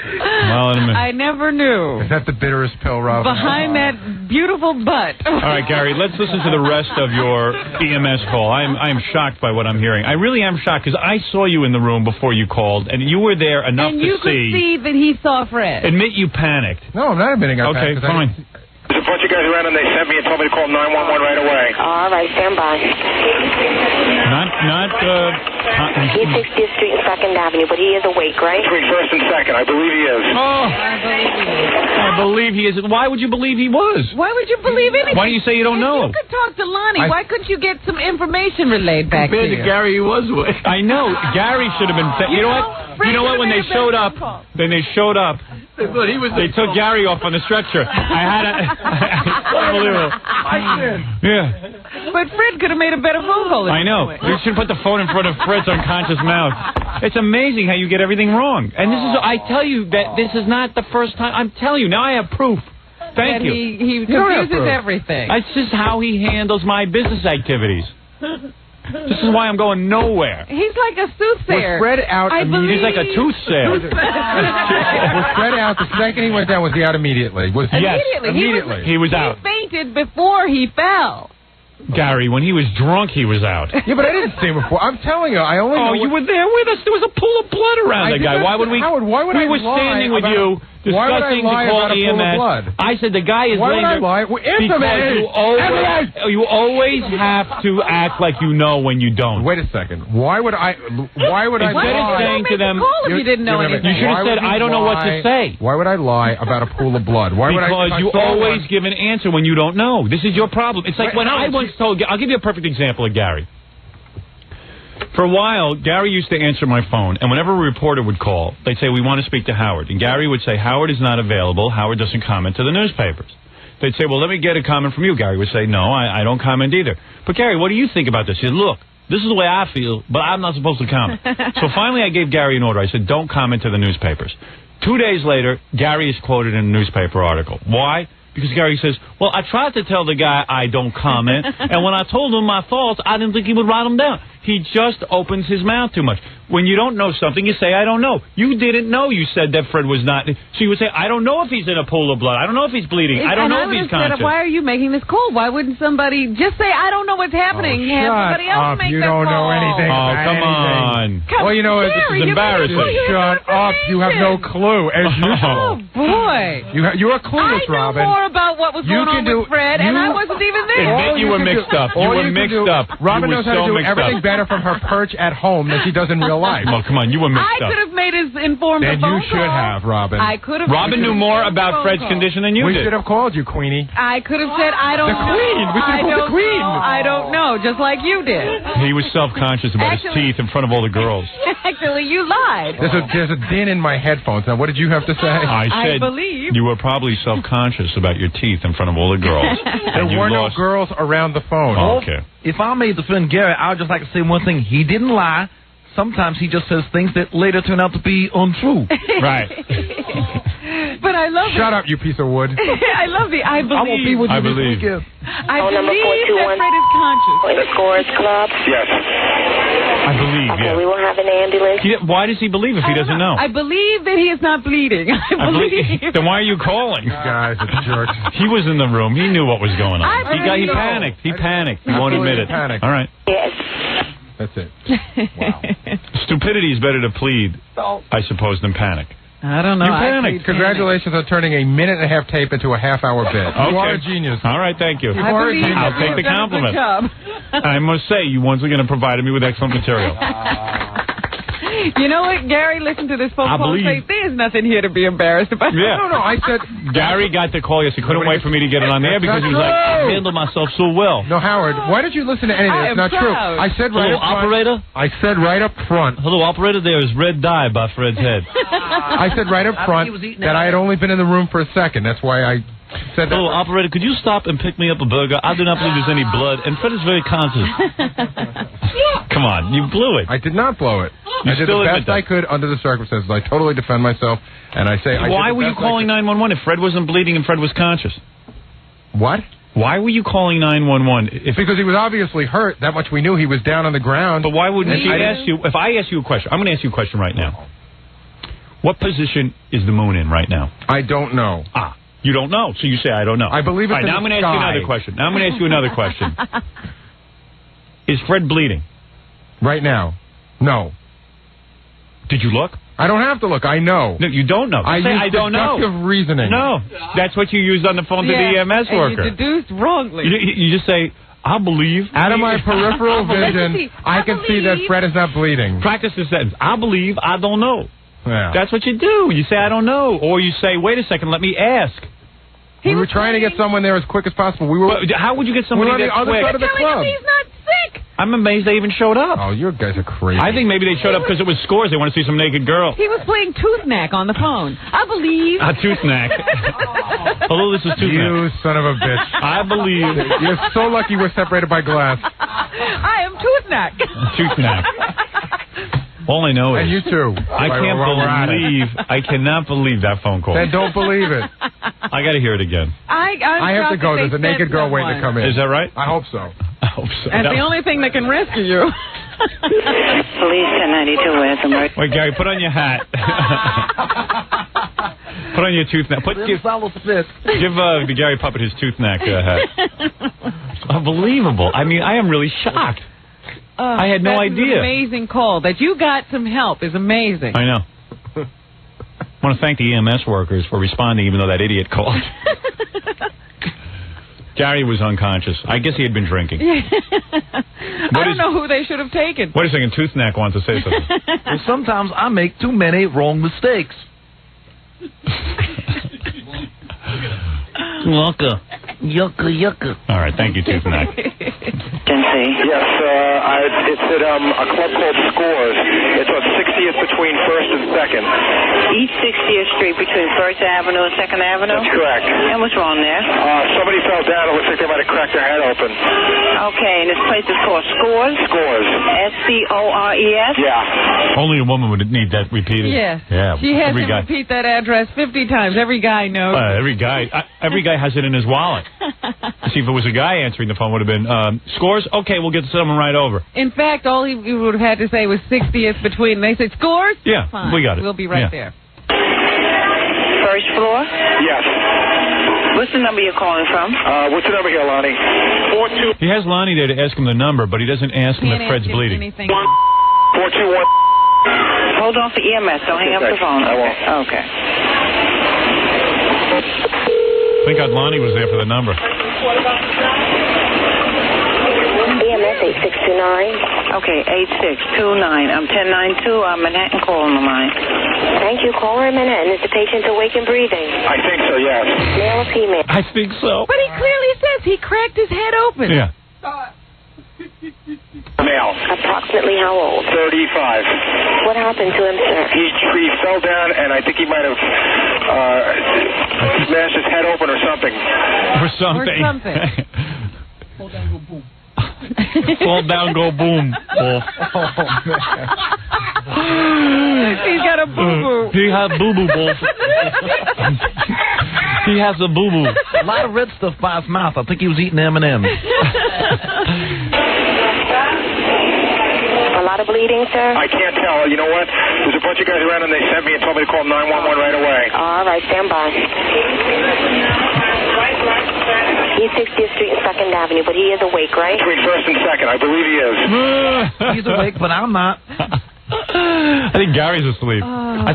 Well, I never knew. Is that the bitterest pill, Robin? Behind that beautiful butt. All right, Gary, let's listen to the rest of your EMS call. I am shocked by what I'm hearing. I really am shocked because I saw you in the room before you called, and you were there enough and to see. you could see that he saw Fred. Admit you panicked. No, I'm not admitting I panicked. Okay, fine. There's a bunch of guys around and they sent me and told me to call 911 right away. All right, stand by. He's 60th Street and 2nd Avenue, but he is awake, right? Between 1st and 2nd, I believe he is. Oh, I believe he is. Why would you believe he was? Why would you believe anything? Why do you say you don't know? You could talk to Lonnie. Why couldn't you get some information relayed back to you? Gary, he was awake. I know. Gary should have been. You know what? You know what? When they showed up, they took Gary off on the stretcher. I had a. Unbelievable. Yeah. But Fred could have made a better phone call. I know. You should put the phone in front of Fred's unconscious mouth. It's amazing how you get everything wrong. And this is. I tell you that this is not the first time. I'm telling you. Now I have proof. Thank you. He confuses everything. That's just how he handles my business activities. This is why I'm going nowhere. He's like a soothsayer. Was Fred out immediately? He's like a toothsayer. Was Fred out the second he went down? Was he out immediately? Yes, immediately. He was out. He fainted before he fell. Gary, when he was drunk, he was out. Yeah, but I didn't see him before. I'm telling you, I only. Oh, you were there with us. There was a pool of blood around that guy. Why would we? Howard, why would we were standing with you. Discussing the call EMS. I said the guy is why laying would I lie? Because you always have to act like you know when you don't. Wait a second. Why would I Instead of saying to them, you didn't know anything. You should have said, I don't know what to say. Why would I lie about a pool of blood? Because you always give an answer when you don't know. This is your problem. It's like when I once told. I'll give you a perfect example of Gary. For a while, Gary used to answer my phone, and whenever a reporter would call, they'd say, we want to speak to Howard. And Gary would say, Howard is not available. Howard doesn't comment to the newspapers. They'd say, well, let me get a comment from you. Gary would say, no, I don't comment either. But, Gary, what do you think about this? He said, look, this is the way I feel, but I'm not supposed to comment. So finally I gave Gary an order. I said, don't comment to the newspapers. 2 days later, Gary is quoted in a newspaper article. Why? Because Gary says, well, I tried to tell the guy I don't comment, and when I told him my thoughts, I didn't think he would write them down. He just opens his mouth too much. When you don't know something, you say, I don't know. You didn't know you said that Fred was not. So you would say, I don't know if he's in a pool of blood. I don't know if he's bleeding. I don't know if he's conscious. Why are you making this call? Why wouldn't somebody just say, I don't know what's happening? Oh, have somebody else make you the don't know call. anything. Oh, come on. Well, you know, this is embarrassing. Shut up. You have no clue, as usual. Oh, boy. You are clueless, Robin. I know more about what was going on with Fred, and I wasn't even there. Admit you were mixed up. You were mixed up. Robin knows how to do everything better from her perch at home than she does in real life. Well, come on, you were mixed up. I could have made his informed phone call. Then you should have, Robin. I could have. Robin knew more about Fred's condition than you did. We should have called you, Queenie. I could have said, I don't know. The Queen. We should have called the Queen. I don't know, just like you did. He was self-conscious about his teeth in front of all the girls. Actually, you lied. There's a din in my headphones. Now, what did you have to say? I said believe you were probably self-conscious about your teeth in front of all the girls. There were no girls around the phone. Oh, okay. If I may defend Gary, I would just like to say one thing. He didn't lie. Sometimes he just says things that later turn out to be untrue. Right. But I love Shut up, you piece of wood. I love the I believe. I will be with you this believe. weekend. I believe that Fred is conscious. The Scores Club? Yes. I believe, Okay, we will have an ambulance. Why does he believe if he doesn't know? I believe that he is not bleeding. I believe. Then why are you calling? You guys are jerks. He was in the room. He knew what was going on. He know. panicked. He panicked. He won't admit it. Panicked. All right. Yes. That's it. Wow. Stupidity is better to plead, I suppose, than panic. I don't know. You panicked. Congratulations on turning a minute-and-a-half tape into a half-hour bit. Okay. You are a genius. All right, thank you. I'll take the compliment. I must say, you once again have provided me with excellent material. You know what, Gary? Listen to this phone call and say, there's nothing here to be embarrassed about. Yeah. No, I said... Gary got the call yesterday. He couldn't wait for me to get it on there because he was like, I handled myself so well. No, Howard, why did you listen to anything? It's not true. I said right Hello, up front. operator? I said right up front. Hello, operator. There is red dye by Fred's head. I said right up front that I had only been in the room for a second. That's why I said that. Hello, operator. Could you stop and pick me up a burger? I do not believe there's any blood, and Fred is very conscious. Come on, you blew it. I did not blow it. I did the best I could under the circumstances. I totally defend myself, and I say... Why were you calling 911 if Fred wasn't bleeding and Fred was conscious? What? Why were you calling 911? Because he was obviously hurt. That much we knew. He was down on the ground. But why wouldn't she ask you... If I ask you a question, I'm going to ask you a question right now. What position is the moon in right now? I don't know. Ah, you don't know, so you say I don't know. I believe it's in the sky. Now I'm going to ask you another question. Now I'm going to ask you another question. Is Fred bleeding? Right now. No. Did you look? I don't have to look. I know. No, you don't know. I don't know. Deductive reasoning. No. That's what you used on the phone to the EMS worker. And you deduced wrongly. You just say, I believe. Out of my peripheral vision, I can see that Fred is not bleeding. Practice the sentence. I believe, I don't know. Yeah. That's what you do. You say, I don't know. Or you say, wait a second, let me ask. We were trying to get someone there as quick as possible. But how would you get somebody there quick? On the other side of the club. He's not sick. I'm amazed they even showed up. Oh, you guys are crazy. I think maybe they showed up because it was Scores. They want to see some naked girl. He was playing Tooth Knack on the phone. I believe. Tooth Knack. Hello, this is Tooth Knack. You son of a bitch. I believe. You're so lucky we're separated by glass. I am Tooth Knack. Tooth Knack. All I know is... And you too. I cannot believe that phone call. Then don't believe it. I got to hear it again. I have to go. There's a naked girl waiting to come in. Is that right? I hope so. I hope so. That's the only thing that can rescue you. Police 1092 with emergency. Wait, Gary, put on your hat. Put on your tooth knack. Give the Gary Puppet his tooth knack hat. Unbelievable. I mean, I am really shocked. I had no idea. An amazing call. That you got some help is amazing. I know. I want to thank the EMS workers for responding, even though that idiot called. Gary was unconscious. I guess he had been drinking. I don't know who they should have taken. Wait a second. Tooth Knack wants to say something. Well, sometimes I make too many wrong mistakes. Yucca. All right. Thank you, Tooth Knack. Yes, it's at a club called Scores. It's on 60th between 1st and 2nd. East 60th Street between 1st Avenue and 2nd Avenue? That's correct. And what's wrong there? Somebody fell down. It looks like they might have cracked their head open. Okay, and this place is called Scores? Scores. S-C-O-R-E-S? Yeah. Only a woman would need that repeated. Yeah. Yeah. She has every to guy. repeat that address 50 times. Every guy knows. Every guy has it in his wallet. See, if it was a guy answering the phone, would have been Scores. Okay, we'll get someone right over. In fact, all he would have had to say was 60th between. They said Scores. Yeah, fine. we got it. We'll be right there. First floor? Yes. What's the number you're calling from? What's the number here, Lonnie? 42. He has Lonnie there to ask him the number, but he doesn't ask him if Fred's bleeding. 421. Hold on for EMS. Don't hang up the phone. I won't. Okay. Thank God Lonnie was there for the number. EMS 8629. Okay, 8629. I'm 1092. I'm Manhattan calling the line. Thank you. Caller a minute. And is the patient awake and breathing? I think so, yes. Male or female? I think so. But he clearly says he cracked his head open. Yeah. Male. Approximately how old? 35. What happened to him, sir? He fell down, and I think he might have smashed his head open or something. Or something. Fall down, go boom. Fall down, go boom. Oh, He's got a boo-boo. He has boo-boo, boy. He has a boo-boo. A lot of red stuff by his mouth. I think he was eating M&M's. A lot of bleeding, sir? I can't tell. You know what? There's a bunch of guys around, and they sent me and told me to call 911 right away. All right, stand by. He's 60th Street and 2nd Avenue, but he is awake, right? Between 1st and 2nd. I believe he is. He's awake, but I'm not. I think Gary's asleep. I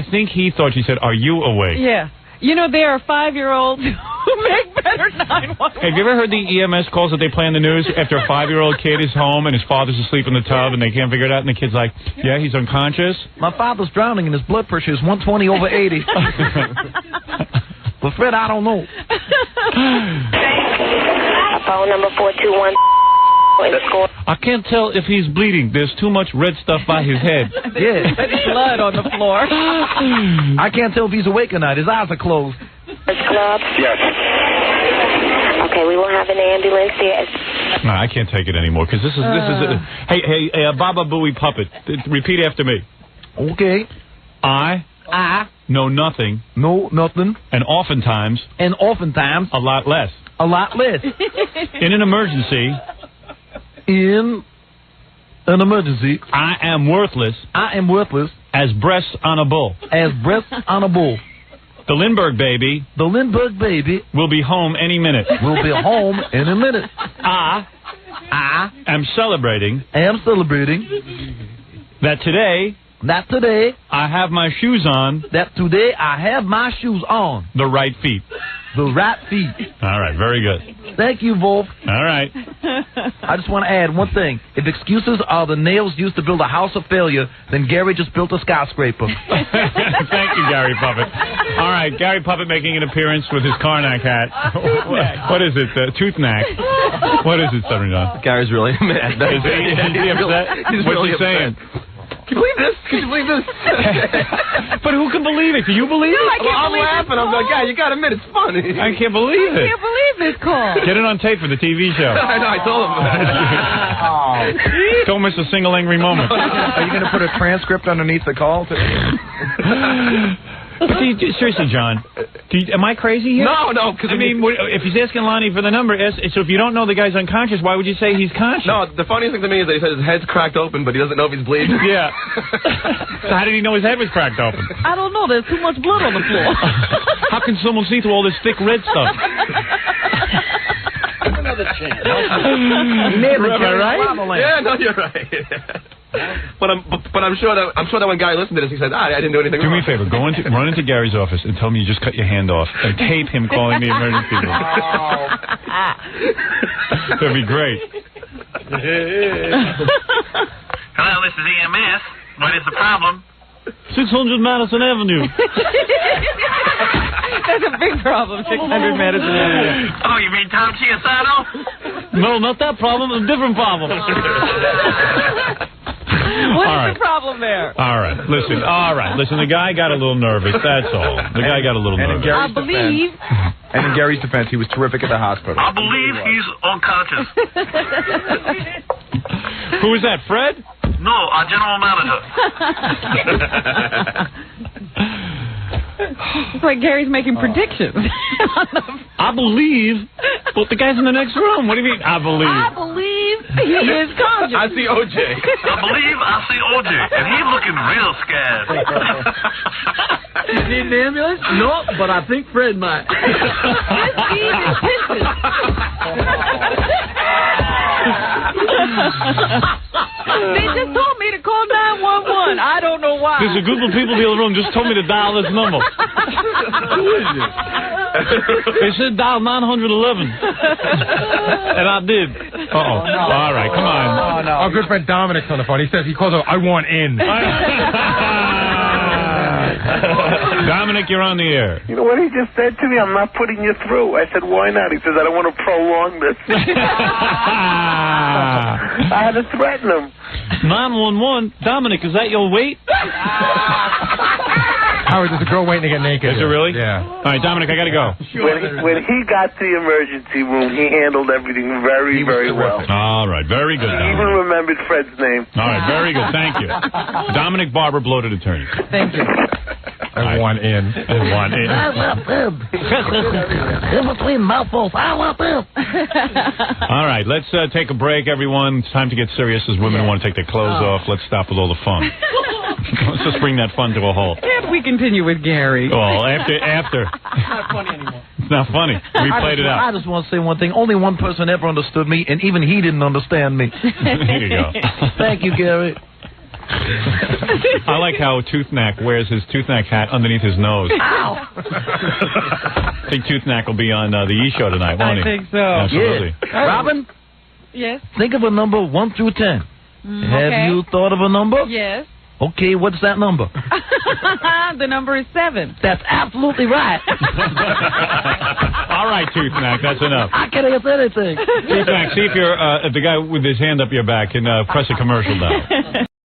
think he thought she said, "Are you awake?" Yeah. You know, there are 5-year-olds who make better 911. Have you ever heard the EMS calls that they play on the news after a 5-year-old kid is home and his father's asleep in the tub and they can't figure it out and the kid's like, yeah, he's unconscious? My father's drowning and his blood pressure is 120 over 80. But Fred, I don't know. Phone number 421. I can't tell if he's bleeding. There's too much red stuff by his head. Yeah. There's blood on the floor. I can't tell if he's awake or not. His eyes are closed. Club? Yes. Okay, we will have an ambulance here. No, I can't take it anymore because this is hey, Baba Booey Puppet. Repeat after me. Okay. I know nothing. Know nothing. And oftentimes. A lot less. A lot less. In an emergency. In an emergency. I am worthless. As breasts on a bull. The Lindbergh baby. Will be home any minute. I am celebrating. That today. I have my shoes on. The right feet. All right, very good. Thank you, Wolf. All right. I just want to add one thing. If excuses are the nails used to build a house of failure, then Gary just built a skyscraper. Thank you, Gary Puppet. All right, Gary Puppet making an appearance with his Karnak hat. What is it? Tooth knack. What is it, Southern John? Gary's really mad. Is he upset? What's he saying? Can you believe this? But who can believe it? Can you believe it? I'm laughing. I'm like, God, you got to admit it's funny. I can't believe it. I can't believe this call. Get it on tape for the TV show. I know, I told him. Don't miss a single angry moment. Are you going to put a transcript underneath the call? But seriously, John, am I crazy here? No, because I mean, if he's asking Lonnie for the number, so if you don't know the guy's unconscious, why would you say he's conscious? No, the funniest thing to me is that he says his head's cracked open, but he doesn't know if he's bleeding. Yeah. So how did he know his head was cracked open? I don't know. There's too much blood on the floor. How can someone see through all this thick red stuff? Another chance. Am I right? Yeah, no, you're right. But I'm sure that when Gary listened to this, he said, I didn't do anything wrong. Do me a favor. Run into Gary's office and tell him you just cut your hand off and tape him calling the emergency room. That'd be great. Hello, this is EMS. What is the problem? 600 Madison Avenue. That's a big problem, 600 Madison Avenue. Oh, you mean Tom Chiasano? No, not that problem. A different problem. What's the problem there? All right. Listen. The guy got a little nervous. That's all. The guy got a little nervous. I believe. And in Gary's defense, he was terrific at the hospital. I believe he's unconscious. Who is that, Fred? No, our general manager. It's like Gary's making predictions. I believe, but the guy's in the next room. What do you mean, I believe? I believe he is conscious. I see OJ. I believe I see OJ, and he's looking real scared. You need an ambulance? No, but I think Fred might. They just told me to call 911. I don't know why. There's a group of people in the other room just told me to dial this number. Who is it? They said dial 911. And I did. Uh-oh. All right, come on. Our good friend Dominic's on the phone. He says, he calls out, I want in. Dominic, you're on the air. You know what he just said to me? I'm not putting you through. I said, why not? He says, I don't want to prolong this. I had to threaten him. 911. Dominic, is that your weight? Howard, there's a girl waiting to get naked. Is it really? Yeah. All right, Dominic, I got to go. When he got to the emergency room, he handled everything very, very well. All right, very good, He Dominic. even remembered Fred's name. All right, very good. Thank you. Dominic Barber, bloated attorney. Thank you. I want in. I want in. I want them. In between mouthfuls, I want them. All right, let's take a break, everyone. It's time to get serious as women want to take their clothes off. Let's stop with all the fun. Let's just bring that fun to a halt. Can't we continue with Gary? Well, after. It's not funny anymore. It's not funny. We played it out. I just want to say one thing. Only one person ever understood me, and even he didn't understand me. There you go. Thank you, Gary. I like how Toothknack wears his Toothknack hat underneath his nose. Ow! I think Toothknack will be on the E! Show tonight, won't he? I think so. Absolutely. Yeah. Robin, Yes. think of a number 1 through 10. Okay. Have you thought of a number? Yes. Okay, what's that number? The number is 7. That's absolutely right. All right, Toothknack, that's enough. I can answer anything. Toothknack, see if you're if the guy with his hand up your back can press a commercial down.